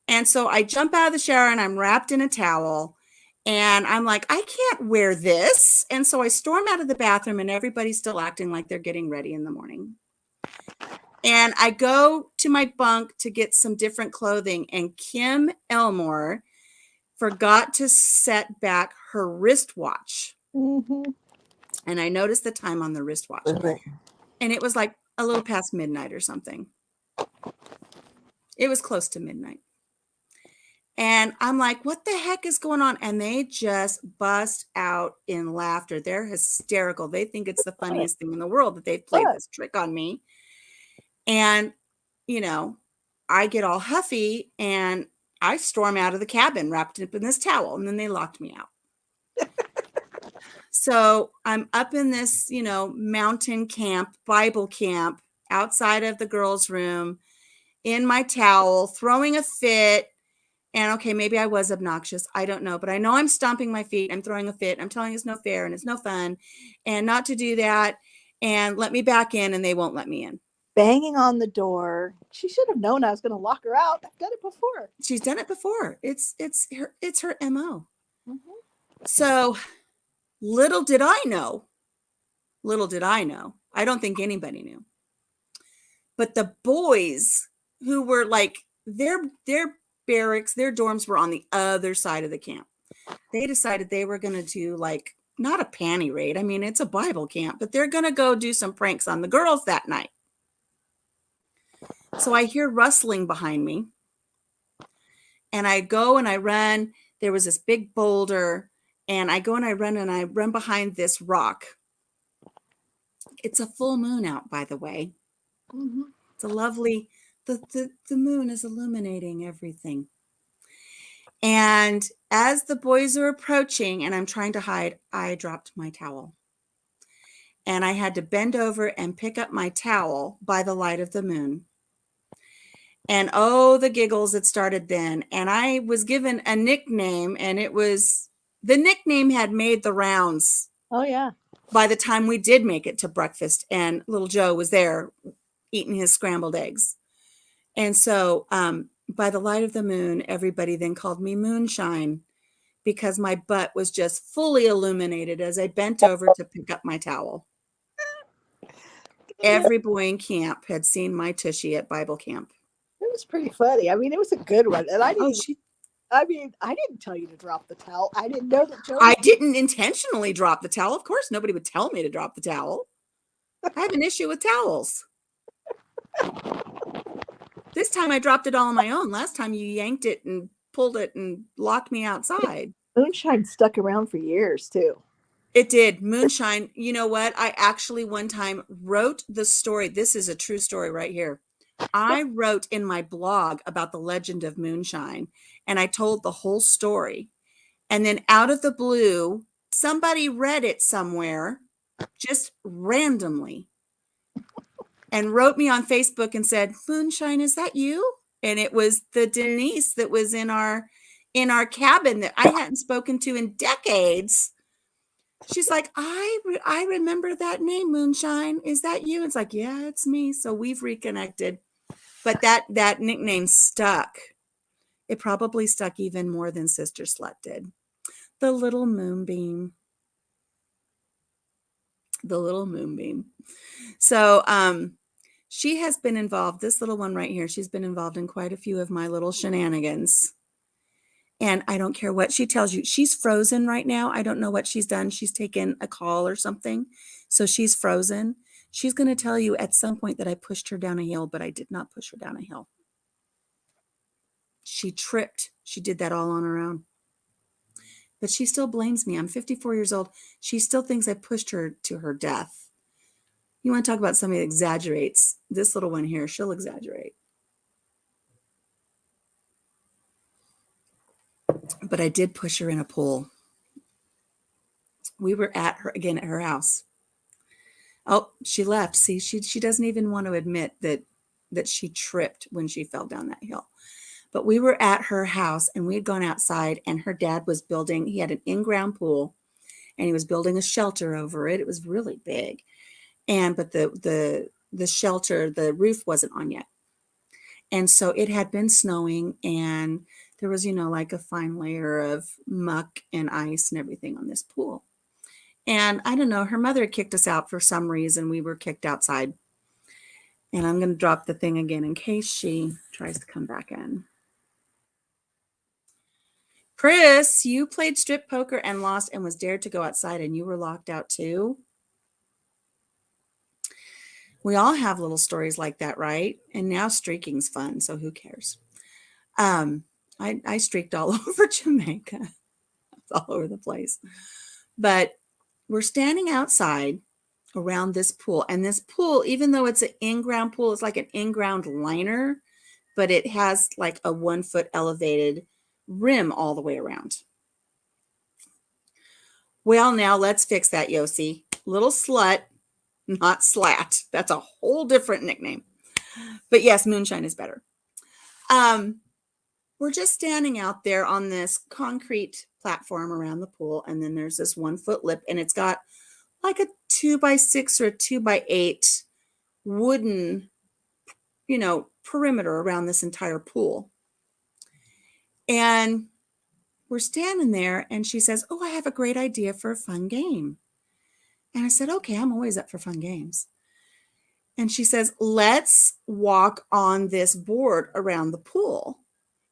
And so I jump out of the shower and I'm wrapped in a towel and I'm like, I can't wear this. And so I storm out of the bathroom and everybody's still acting like they're getting ready in the morning. And I go to my bunk to get some different clothing, and Kim Elmore forgot to set back her wristwatch. Mm-hmm. And I noticed the time on the wristwatch. And it was like a little past midnight or something. It was close to midnight. And I'm like, what the heck is going on? And they just bust out in laughter. They're hysterical. They think it's the funniest thing in the world that they've played this trick on me. And, you know, I get all huffy and I storm out of the cabin wrapped up in this towel. And then they locked me out. So I'm up in this, you know, mountain camp, Bible camp outside of the girls' room in my towel, throwing a fit. And okay, maybe I was obnoxious. I don't know. But I know I'm stomping my feet. I'm throwing a fit. I'm telling it's no fair and it's no fun and not to do that. And let me back in, and they won't let me in. Banging on the door. She should have known I was going to lock her out. I've done it before. She's done it before. It's her MO. Mm-hmm. So little did I know. I don't think anybody knew. But the boys who were like their barracks, their dorms were on the other side of the camp. They decided they were going to do like not a panty raid. I mean, it's a Bible camp, but they're going to go do some pranks on the girls that night. So I hear rustling behind me and I go and I run. There was this big boulder and I go and I run behind this rock. It's a full moon out, by the way. Mm-hmm. It's a lovely, the moon is illuminating everything. And as the boys are approaching and I'm trying to hide, I dropped my towel. And I had to bend over and pick up my towel by the light of the moon. And oh, the giggles that started then. And I was given a nickname, and the nickname had made the rounds. Oh, yeah. By the time we did make it to breakfast, and little Joe was there eating his scrambled eggs. And so by the light of the moon, everybody then called me Moonshine because my butt was just fully illuminated as I bent over to pick up my towel. Every boy in camp had seen my tushy at Bible camp. It was pretty funny. I mean, it was a good one. And I didn't tell you to drop the towel. I didn't know that Joe. I didn't intentionally drop the towel. Of course, nobody would tell me to drop the towel. I have an issue with towels. This time I dropped it all on my own. Last time you yanked it and pulled it and locked me outside. Moonshine stuck around for years too. It did. Moonshine. You know what? I actually one time wrote the story. This is a true story right here. I wrote in my blog about the legend of Moonshine, and I told the whole story. And then out of the blue, somebody read it somewhere just randomly and wrote me on Facebook and said, Moonshine, is that you? And it was the Denise that was in our cabin that I hadn't spoken to in decades. She's like, I remember that name, Moonshine. Is that you? It's like, yeah, it's me. So we've reconnected. But that nickname stuck. It probably stuck even more than Sister Slut did. The little moonbeam. The little moonbeam. So she has been involved, this little one right here, she's been involved in quite a few of my little shenanigans. And I don't care what she tells you. She's frozen right now. I don't know what she's done. She's taken a call or something. So she's frozen. She's going to tell you at some point that I pushed her down a hill, but I did not push her down a hill. She tripped. She did that all on her own. But she still blames me. I'm 54 years old. She still thinks I pushed her to her death. You want to talk about somebody that exaggerates? This little one here, she'll exaggerate. but I did push her in a pool. We were at her house. Oh, she left. See, she doesn't even want to admit that she tripped when she fell down that hill. But we were at her house and we had gone outside, and her dad was building, he had an in-ground pool and he was building a shelter over it. It was really big. But the shelter, the roof wasn't on yet. And so it had been snowing, and there was, like a fine layer of muck and ice and everything on this pool. And I don't know, her mother had kicked us out for some reason. We were kicked outside. And I'm going to drop the thing again in case she tries to come back in. Chris, you played strip poker and lost and was dared to go outside, and you were locked out too? We all have little stories like that, right? And now streaking's fun, so who cares? I streaked all over Jamaica. All over the place. But we're standing outside around this pool. And this pool, even though it's an in-ground pool, it's like an in-ground liner, but it has like a 1 foot elevated rim all the way around. Well, now let's fix that, Yossi. Little slut, not slat. That's a whole different nickname. But yes, moonshine is better. We're just standing out there on this concrete platform around the pool, and then there's this 1 foot lip, and it's got like a 2x6 or a 2x8 wooden, perimeter around this entire pool. And we're standing there, and she says, "Oh, I have a great idea for a fun game." And I said, "Okay, I'm always up for fun games." And she says, "Let's walk on this board around the pool,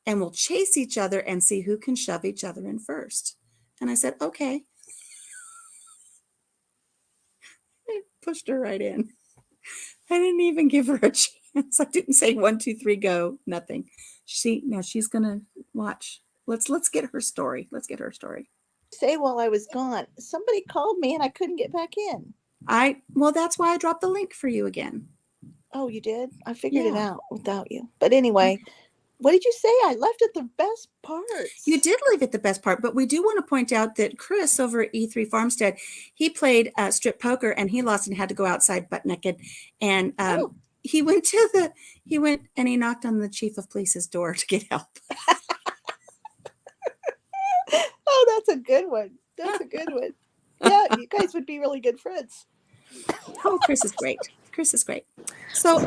and we'll chase each other and see who can shove each other in first." And I said, "Okay." I pushed her right in. I didn't even give her a chance. I didn't say 1, 2, 3, go. Nothing. Now she's gonna watch. Let's get her story. Let's get her story. Say while I was gone, somebody called me and I couldn't get back in. Well, that's why I dropped the link for you again. Oh, you did? I figured it out without you. But anyway, what did you say? I left at the best parts. You did leave at the best part, but we do want to point out that Chris over at E3 Farmstead, he played strip poker and he lost and had to go outside butt naked. And he went and he knocked on the chief of police's door to get help. Oh, that's a good one. That's a good one. Yeah, you guys would be really good friends. Oh, Chris is great. Chris is great. So,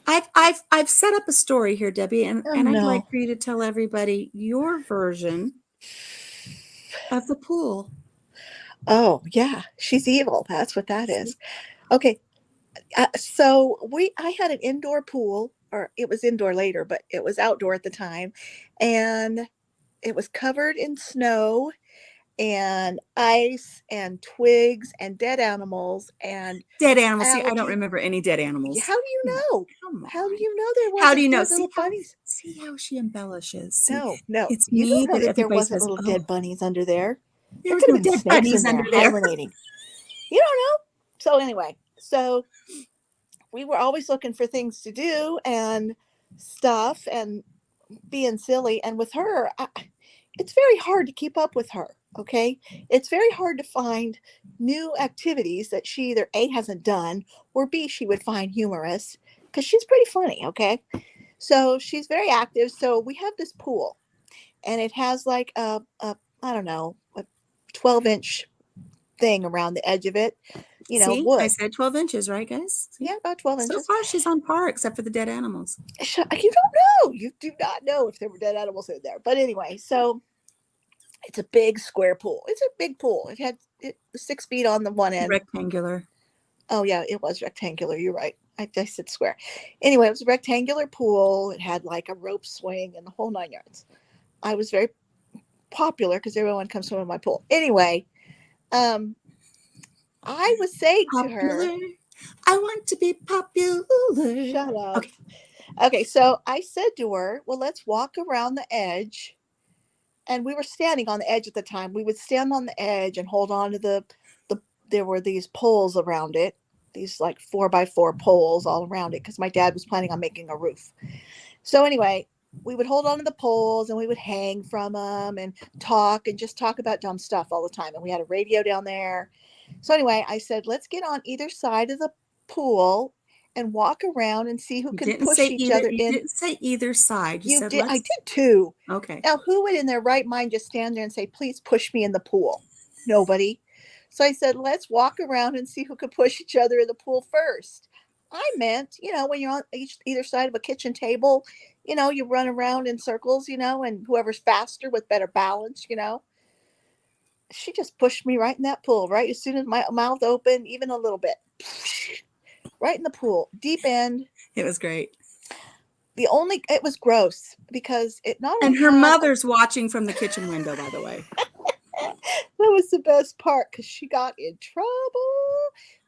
I've set up a story here, Debbie, and I'd like for you to tell everybody your version of the pool. Oh, yeah. She's evil. That's what that is. Okay. So I had an indoor pool, or it was indoor later, but it was outdoor at the time. And it was covered in snow and ice and twigs and dead animals. See, I don't remember any dead animals. How do you know? Come on. How do you know there wasn't? How do you know? Little bunnies? See how she embellishes. See, no. It's you me don't know that there wasn't little dead bunnies under there. There could have been dead bunnies under there hibernating. You don't know. So anyway, we were always looking for things to do and stuff and being silly. And with her, it's very hard to keep up with her. Okay. It's very hard to find new activities that she either A, hasn't done, or B, she would find humorous, because she's pretty funny. Okay. So she's very active. So we have this pool, and it has like a 12-inch thing around the edge of it. Wood. I said 12 inches, right, guys? See? Yeah, about 12 inches. So far, she's on par, except for the dead animals. You don't know. You do not know if there were dead animals in there. But anyway, so it's a big square pool. It's a big pool. It was 6 feet on the one end. Rectangular. Oh, yeah, it was rectangular. You're right. I said square. Anyway, it was a rectangular pool. It had like a rope swing and the whole 9 yards. I was very popular because everyone comes swim in my pool. Anyway, I was saying to her, "I want to be popular." Shut up. Okay, so I said to her, "Well, let's walk around the edge." And we were standing on the edge at the time. We would stand on the edge and hold on to there were these poles around it, these like 4x4 poles all around it, because my dad was planning on making a roof. So anyway, we would hold on to the poles and we would hang from them and talk and just talk about dumb stuff all the time. And we had a radio down there. So anyway, I said, let's get on either side of the pool and walk around and see who You can didn't push say each either. other You in. didn't say either side. You You said did. I let's. did too. Okay. Now, who would in their right mind just stand there and say, please push me in the pool? Nobody. So I said, let's walk around and see who could push each other in the pool first. I meant, when you're on either side of a kitchen table, you run around in circles, and whoever's faster with better balance. She just pushed me right in that pool, right as soon as my mouth opened, even a little bit. Right in the pool, deep end. It was great. It was gross because it not And only her had mother's watching from the kitchen window, by the way. that was the best part because she got in trouble.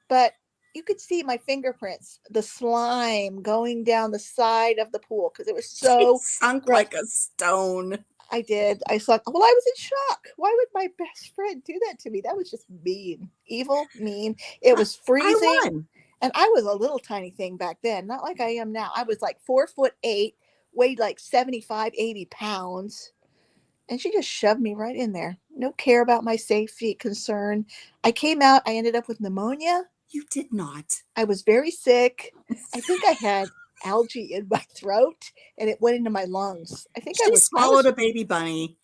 But you could see my fingerprints, the slime going down the side of the pool because it was so She sunk gross. like a stone. I did. I saw. Well, I was in shock. Why would my best friend do that to me? That was just mean, evil, mean. It was freezing, I won. and I was a little tiny thing back then, not like I am now. I was like 4'8", weighed like 75, 80 pounds. And she just shoved me right in there. No care about my safety concern. I came out. I ended up with pneumonia. You did not. I was very sick. I think I had algae in my throat, and it went into my lungs. I think She swallowed a baby bunny.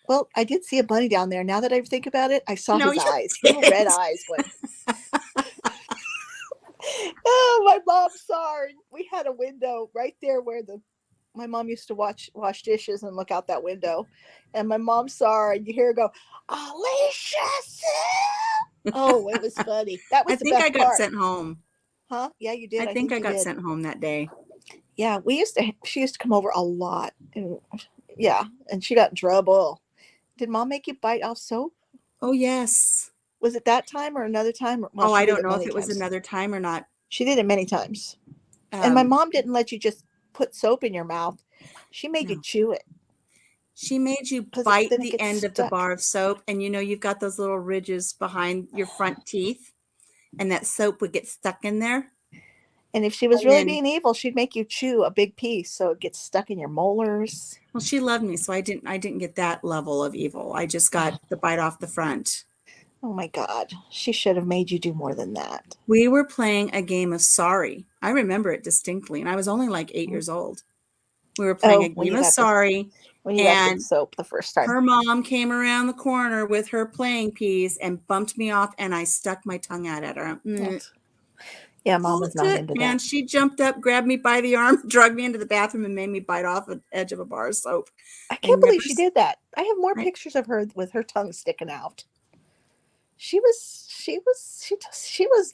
Well, I did see a bunny down there. Now that I think about it, I saw his eyes, did. little red eyes. Oh, my mom saw her. We had a window right there where my mom used to wash dishes and look out that window. And my mom saw her, and you hear her go, Alicia Sue! Oh, it was funny. That was I the think best I got part. sent home. Huh? Yeah, you did. I think I you got did. sent home that day. Yeah, she used to come over a lot. And yeah, and she got in trouble. Did mom make you bite off soap? Oh, yes. Was it that time or another time? Well, I don't know if it was another time or not. She did it many times. And my mom didn't let you just put soap in your mouth. She made you chew it. She made you bite the end of the bar of soap. And you've got those little ridges behind your front teeth. And that soap would get stuck in there. And if she was really being evil, she'd make you chew a big piece so it gets stuck in your molars. Well, she loved me, so I didn't get that level of evil. I just got the bite off the front. Oh my God. She should have made you do more than that. We were playing a game of Sorry. I remember it distinctly, and I was only like 8 years old. We were playing a game of Sorry. When you got the soap the first time. Her mom came around the corner with her playing piece and bumped me off, and I stuck my tongue out at her. Yeah, mom was not into that. And she jumped up, grabbed me by the arm, dragged me into the bathroom, and made me bite off the edge of a bar of soap. I can't believe she did that. I have more pictures of her with her tongue sticking out. She was,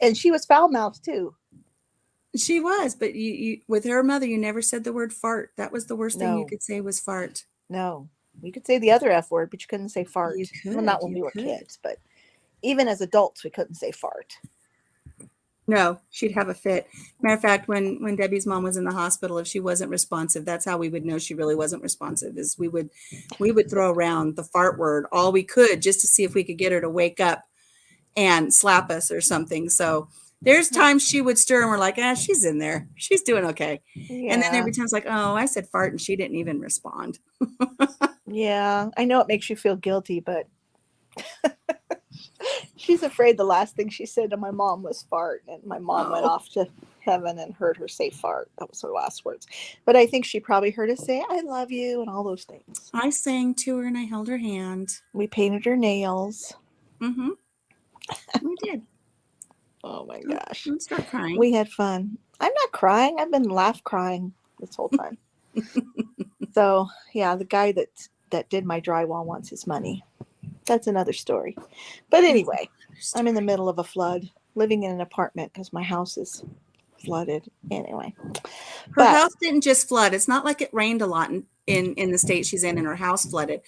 and she was foul mouthed too. She was, but you with her mother, you never said the word fart. That was the worst thing you could say was fart. No, you could say the other F word, but you couldn't say fart. You could. Well, not when we were kids, but even as adults, we couldn't say fart. No, she'd have a fit. Matter of fact, when Debbie's mom was in the hospital, if she wasn't responsive, that's how we would know she really wasn't responsive. Is we would throw around the fart word all we could just to see if we could get her to wake up and slap us or something. So there's times she would stir and we're like, she's in there. She's doing okay. Yeah. And then every time it's like, oh, I said fart and she didn't even respond. Yeah, I know it makes you feel guilty, but she's afraid the last thing she said to my mom was fart. And my mom went off to heaven and heard her say fart. That was her last words. But I think she probably heard us say, I love you and all those things. I sang to her and I held her hand. We painted her nails. Mm-hmm. We did. Oh my gosh. Don't start crying. We had fun. I'm not crying. I've been crying this whole time. So yeah, the guy that did my drywall wants his money. That's another story. But anyway, I'm in the middle of a flood, living in an apartment because my house is flooded. Anyway. Her house didn't just flood. It's not like it rained a lot in the state she's in and her house flooded.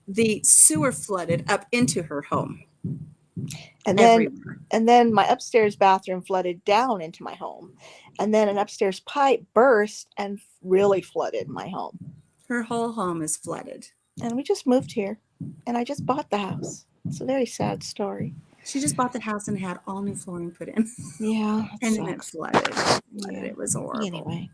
The sewer flooded up into her home. And then my upstairs bathroom flooded down into my home. And then an upstairs pipe burst and really flooded my home. Her whole home is flooded. And we just moved here. And I just bought the house. It's a very sad story. She just bought the house and had all new flooring put in. Yeah. And then it flooded. Yeah. It was horrible. Anyway.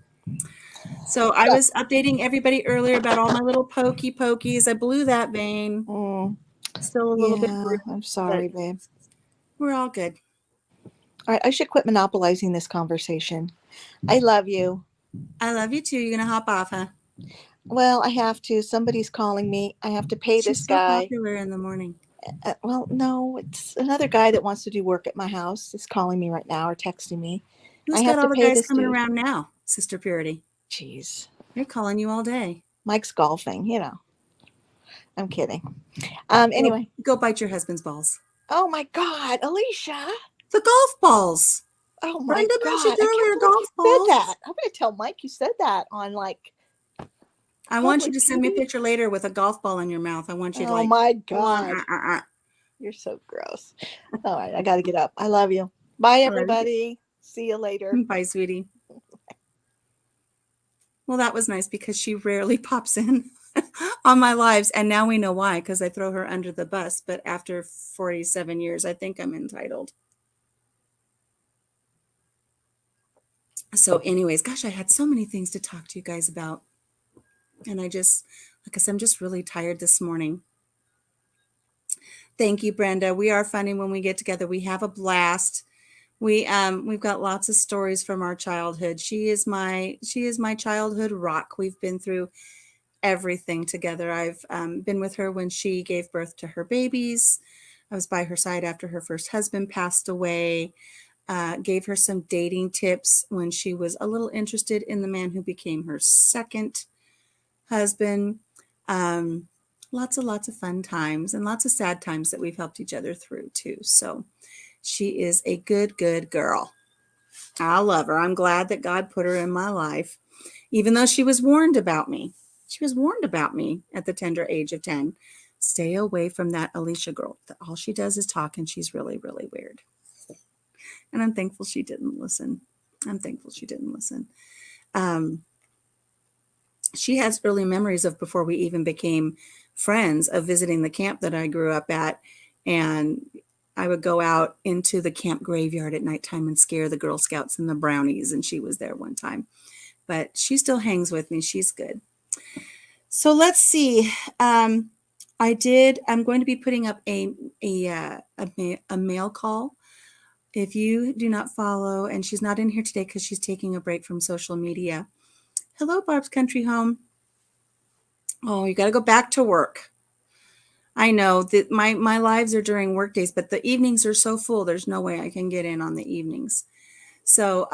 So I was updating everybody earlier about all my little pokey pokies. I blew that vein. Mm, Still a little bit yeah, bruised, I'm but sorry, babe. we're all good. All right, I should quit monopolizing this conversation. I love you. I love you too. You're gonna hop off, huh? Well, I have to. Somebody's calling me. I have to pay this She's so guy. popular in the morning. Well, no, it's another guy that wants to do work at my house. Is calling me right now or texting me. I Who's have got to all the pay guys this coming dude. around now, Sister Purity? Jeez. They're calling you all day. Mike's golfing, you know. I'm kidding. Go, Anyway. go bite your husband's balls. Oh my God, Alicia. The golf balls. Oh my Brenda mentioned God. I can't earlier believe you golf said balls. that. I'm going to tell Mike you said that on like I want you public to send me a TV. picture later with a golf ball in your mouth. I want you to Oh like, my hold on, God. You're so gross. All right. I got to get up. I love you. Bye, I love you. everybody. See you later. Bye, sweetie. Well, that was nice because she rarely pops in on my lives. And now we know why, because I throw her under the bus. But after 47 years, I think I'm entitled. So, anyways, gosh, I had so many things to talk to you guys about. And I just, like I said, I'm just really tired this morning. Thank you, Brenda. We are funny when we get together. We have a blast. We've got lots of stories from our childhood. She is my childhood rock. We've been through everything together. I've been with her when she gave birth to her babies. I was by her side after her first husband passed away. Gave her some dating tips when she was a little interested in the man who became her second husband. Lots of fun times and lots of sad times that we've helped each other through too. So she is a good girl. I love her. I'm glad that God put her in my life, even though she was warned about me. She was warned about me at the tender age of 10. Stay away from that Alicia girl. All she does is talk, and she's really weird. And I'm thankful she didn't listen. She has early memories of before we even became friends of visiting the camp that I grew up at. And I would go out into the camp graveyard at nighttime and scare the Girl Scouts and the Brownies. And she was there one time. But she still hangs with me. She's good. So let's see. I'm going to be putting up a mail call. If you do not follow, and she's not in here today because she's taking a break from social media. Hello, Barb's Country Home. Oh, you got to go back to work. I know that my lives are during work days, but the evenings are so full. There's no way I can get in on the evenings. So,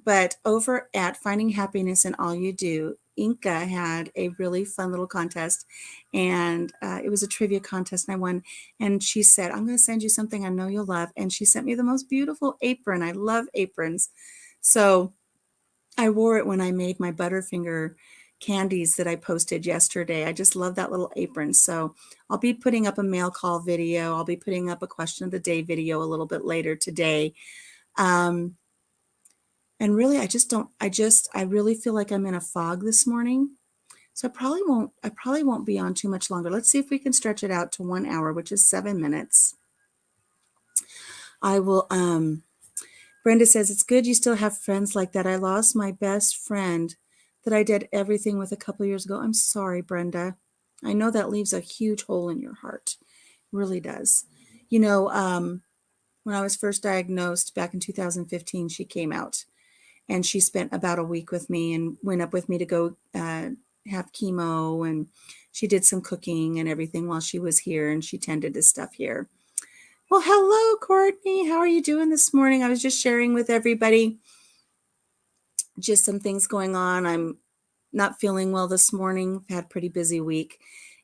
but over at Finding Happiness in All You Do, Inca had a really fun little contest, and it was a trivia contest, and I won. And she said, I'm going to send you something I know you'll love. And she sent me the most beautiful apron. I love aprons. So I wore it when I made my Butterfinger candies that I posted yesterday. I just love that little apron. So I'll be putting up a mail call video. I'll be putting up a question of the day video a little bit later today. And really, I really feel like I'm in a fog this morning. So I probably won't be on too much longer. Let's see if we can stretch it out to 1 hour, which is 7 minutes. I will, Brenda says, it's good you still have friends like that. I lost my best friend that I did everything with a couple of years ago. I'm sorry, Brenda. I know that leaves a huge hole in your heart. It really does. You know, when I was first diagnosed back in 2015, she came out and she spent about a week with me and went up with me to go have chemo. And she did some cooking and everything while she was here, and she tended to stuff here. Well, hello, Courtney. How are you doing this morning? I was just sharing with everybody just some things going on. I'm not feeling well this morning. I've had a pretty busy week.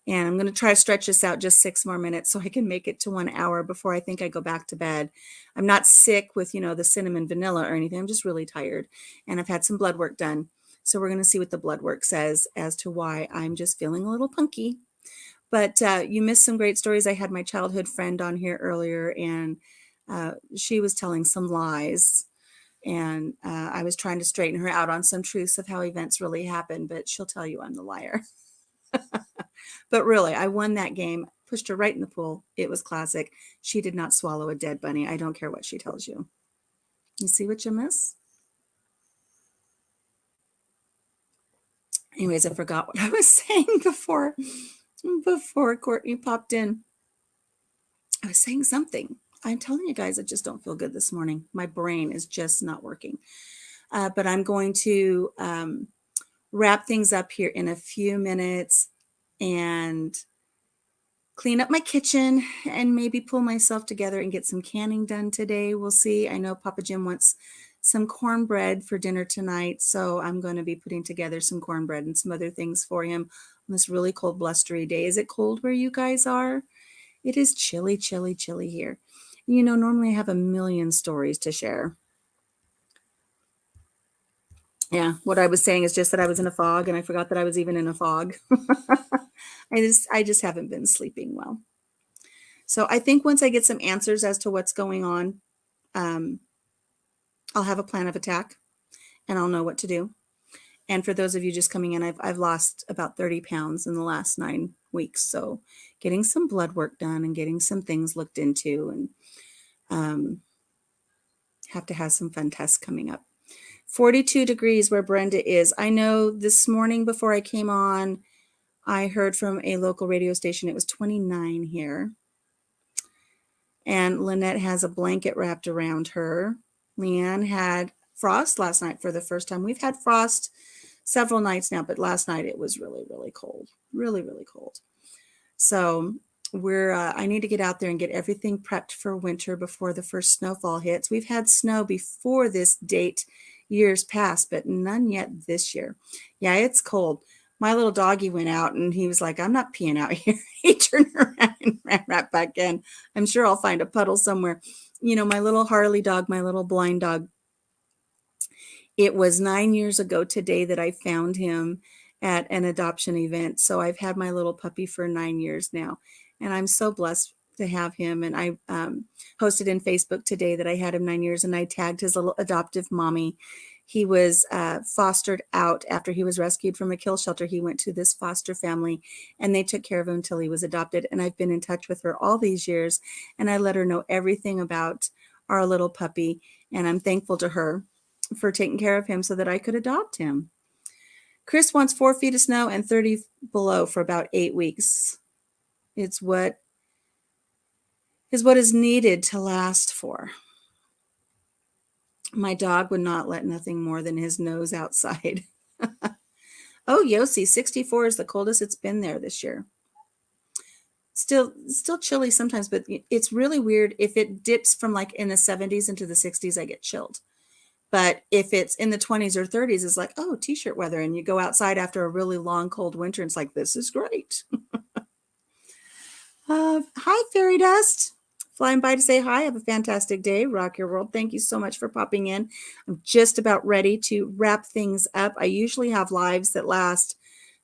And I'm going to try to stretch this out just 6 more minutes so I can make it to 1 hour before I think I go back to bed. I'm not sick with, the cinnamon vanilla or anything. I'm just really tired. And I've had some blood work done. So we're going to see what the blood work says as to why I'm just feeling a little punky. But you missed some great stories. I had my childhood friend on here earlier, and she was telling some lies. And I was trying to straighten her out on some truths of how events really happened, but she'll tell you I'm the liar. But really, I won that game, pushed her right in the pool. It was classic. She did not swallow a dead bunny. I don't care what she tells you. You see what you miss? Anyways, I forgot what I was saying before Courtney popped in. I was saying something. I'm telling you guys, I just don't feel good this morning. My brain is just not working. But I'm going to wrap things up here in a few minutes and clean up my kitchen and maybe pull myself together and get some canning done today. We'll see. I know Papa Jim wants some cornbread for dinner tonight, so I'm going to be putting together some cornbread and some other things for him on this really cold, blustery day. Is it cold where you guys are? It is chilly, chilly, chilly here. You know, normally I have a million stories to share. Yeah, what I was saying is just that I was in a fog and I forgot that I was even in a fog. I just haven't been sleeping well. So I think once I get some answers as to what's going on, I'll have a plan of attack and I'll know what to do. And for those of you just coming in, I've lost about 30 pounds in the last 9 weeks. So getting some blood work done and getting some things looked into, and have to have some fun tests coming up. 42 degrees where Brenda is. I know this morning before I came on, I heard from a local radio station. It was 29 here. And Lynette has a blanket wrapped around her. Leanne had frost last night for the first time. We've had frost several nights now, but last night it was really, really cold. Really, really cold. So I need to get out there and get everything prepped for winter before the first snowfall hits. We've had snow before this date years past, but none yet this year. Yeah, it's cold. My little doggy went out and he was like, I'm not peeing out here. He turned around and ran right back in. I'm sure I'll find a puddle somewhere. You know, my little Harley dog, my little blind dog, it was 9 years ago today that I found him at an adoption event. So I've had my little puppy for 9 years now, and I'm so blessed to have him. And I posted in Facebook today that I had him 9 years, and I tagged his little adoptive mommy. He was fostered out after he was rescued from a kill shelter. He went to this foster family, and they took care of him until he was adopted. And I've been in touch with her all these years, and I let her know everything about our little puppy. And I'm thankful to her for taking care of him so that I could adopt him. Chris wants 4 feet of snow and 30 below for about 8 weeks. It's what is needed to last for. My dog would not let nothing more than his nose outside. Oh, Yossi, 64 is the coldest it's been there this year. Still chilly sometimes, but it's really weird. If it dips from like in the 70s into the 60s, I get chilled. But if it's in the 20s or 30s, it's like, oh, t-shirt weather. And you go outside after a really long, cold winter, and it's like, this is great. Hi, Fairy Dust. Flying by to say hi. Have a fantastic day. Rock your world. Thank you so much for popping in. I'm just about ready to wrap things up. I usually have lives that last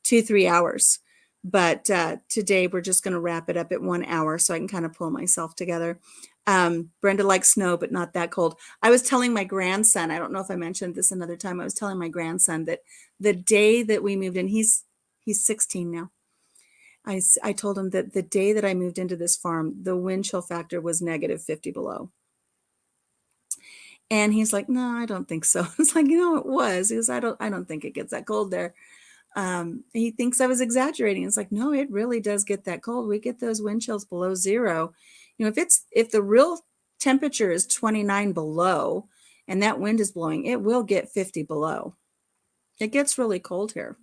2-3 hours. But today we're just going to wrap it up at 1 hour so I can kind of pull myself together. Brenda likes snow, but not that cold. I was telling my grandson, I don't know if I mentioned this another time, I was telling my grandson that the day that we moved in, he's 16 now. I told him that the day that I moved into this farm, the wind chill factor was negative 50 below. And he's like, no, I don't think so. It's like, it was. He goes, I don't think it gets that cold there. He thinks I was exaggerating. It's like, no, it really does get that cold. We get those wind chills below zero. If the real temperature is 29 below and that wind is blowing, it will get 50 below. It gets really cold here.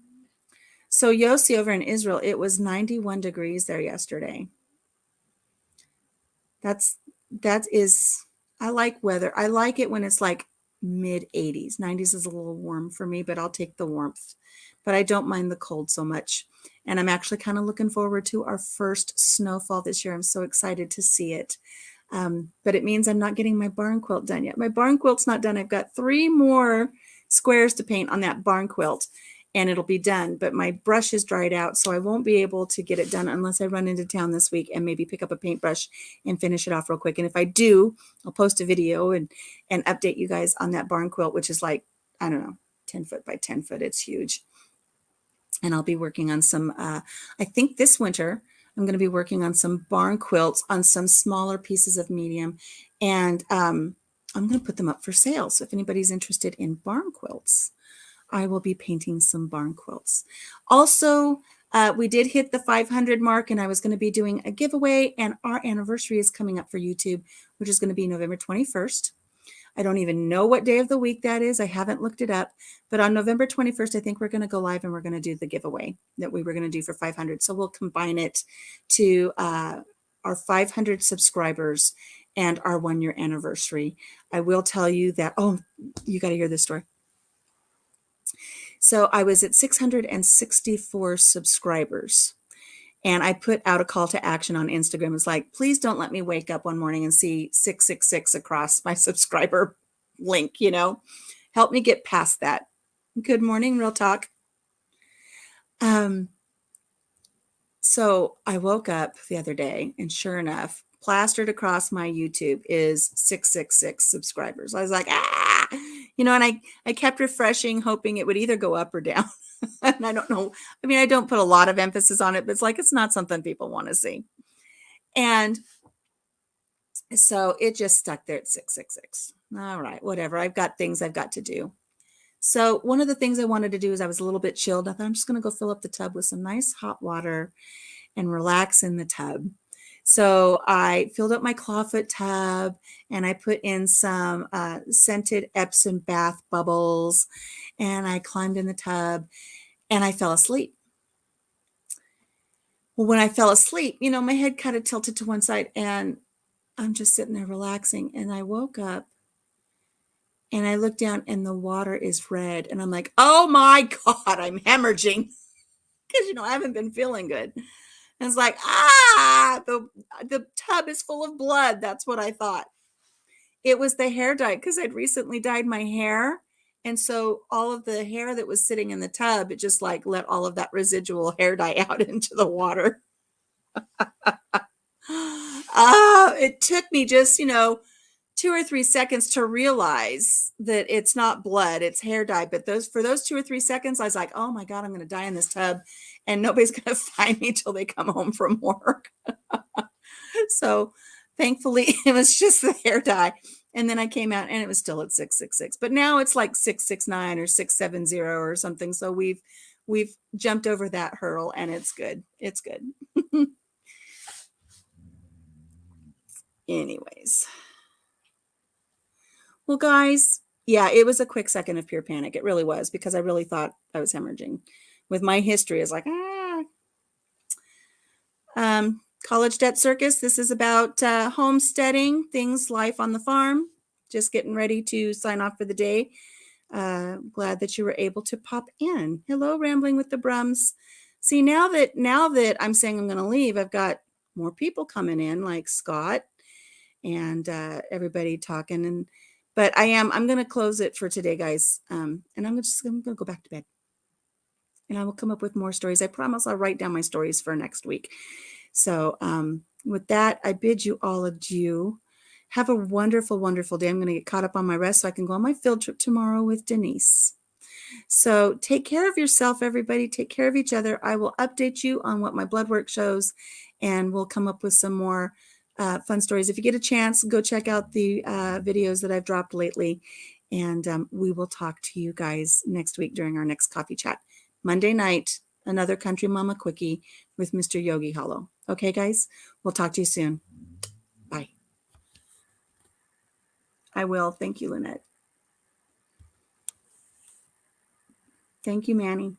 So Yossi over in Israel, it was 91 degrees there yesterday. I like weather. I like it when it's like mid 80s. 90s is a little warm for me, but I'll take the warmth. But I don't mind the cold so much. And I'm actually kind of looking forward to our first snowfall this year. I'm so excited to see it. But it means I'm not getting my barn quilt done yet. My barn quilt's not done. I've got 3 more squares to paint on that barn quilt, and it'll be done. But my brush is dried out, so I won't be able to get it done unless I run into town this week and maybe pick up a paintbrush and finish it off real quick. And if I do, I'll post a video and update you guys on that barn quilt, which is like, I don't know, 10 foot by 10 foot. It's huge. And I'll be working on some, I think this winter, I'm going to be working on some barn quilts on some smaller pieces of medium. And I'm going to put them up for sale. So if anybody's interested in barn quilts, I will be painting some barn quilts. Also, we did hit the 500 mark, and I was going to be doing a giveaway, and our anniversary is coming up for YouTube, which is going to be November 21st. I don't even know what day of the week that is. I haven't looked it up, but on November 21st, I think we're going to go live and we're going to do the giveaway that we were going to do for 500. So we'll combine it to our 500 subscribers and our 1-year anniversary. I will tell you that, oh, you got to hear this story. So I was at 664 subscribers. And I put out a call to action on Instagram. It's like, please don't let me wake up one morning and see 666 across my subscriber link, help me get past that. Good morning, Real Talk. So I woke up the other day, and sure enough, plastered across my YouTube is 666 subscribers. I was like, and I kept refreshing, hoping it would either go up or down. And I don't know. I mean, I don't put a lot of emphasis on it, but it's like, it's not something people want to see. And so it just stuck there at 666. All right, whatever. I've got things I've got to do. So one of the things I wanted to do is I was a little bit chilled. I thought I'm just going to go fill up the tub with some nice hot water and relax in the tub. So I filled up my clawfoot tub and I put in some scented Epsom bath bubbles, and I climbed in the tub and I fell asleep. Well, when I fell asleep, my head kind of tilted to one side and I'm just sitting there relaxing, and I woke up and I looked down and the water is red, and I'm like, oh my God, I'm hemorrhaging because, I haven't been feeling good. And it's like, the tub is full of blood. That's what I thought. It was the hair dye, because I'd recently dyed my hair. And so all of the hair that was sitting in the tub, it just like let all of that residual hair dye out into the water. It took me just, 2 or 3 seconds to realize that it's not blood, it's hair dye. But for those 2 or 3 seconds, I was like, oh my God, I'm going to die in this tub and nobody's going to find me till they come home from work. So thankfully it was just the hair dye. And then I came out and it was still at 666, but now it's like 669 or 670 or something. So we've jumped over that hurdle, and it's good. It's good. Anyways. Well, guys, yeah, it was a quick second of pure panic. It really was, because I really thought I was hemorrhaging. With my history, it's like, College Debt Circus. This is about homesteading, things, life on the farm. Just getting ready to sign off for the day. Glad that you were able to pop in. Hello, Rambling with the Brums. See, now that I'm saying I'm going to leave, I've got more people coming in, like Scott and everybody talking. But I'm going to close it for today, guys. And I'm going to go back to bed. And I will come up with more stories. I promise I'll write down my stories for next week. So with that, I bid you all adieu. Have a wonderful, wonderful day. I'm going to get caught up on my rest so I can go on my field trip tomorrow with Denise. So take care of yourself, everybody. Take care of each other. I will update you on what my blood work shows, and we'll come up with some more fun stories. If you get a chance, go check out the videos that I've dropped lately, and we will talk to you guys next week during our next coffee chat. Monday night, another Country Mama Quickie with Mr. Yogi Hollow. Okay, guys? We'll talk to you soon. Bye. I will. Thank you, Lynette. Thank you, Manny.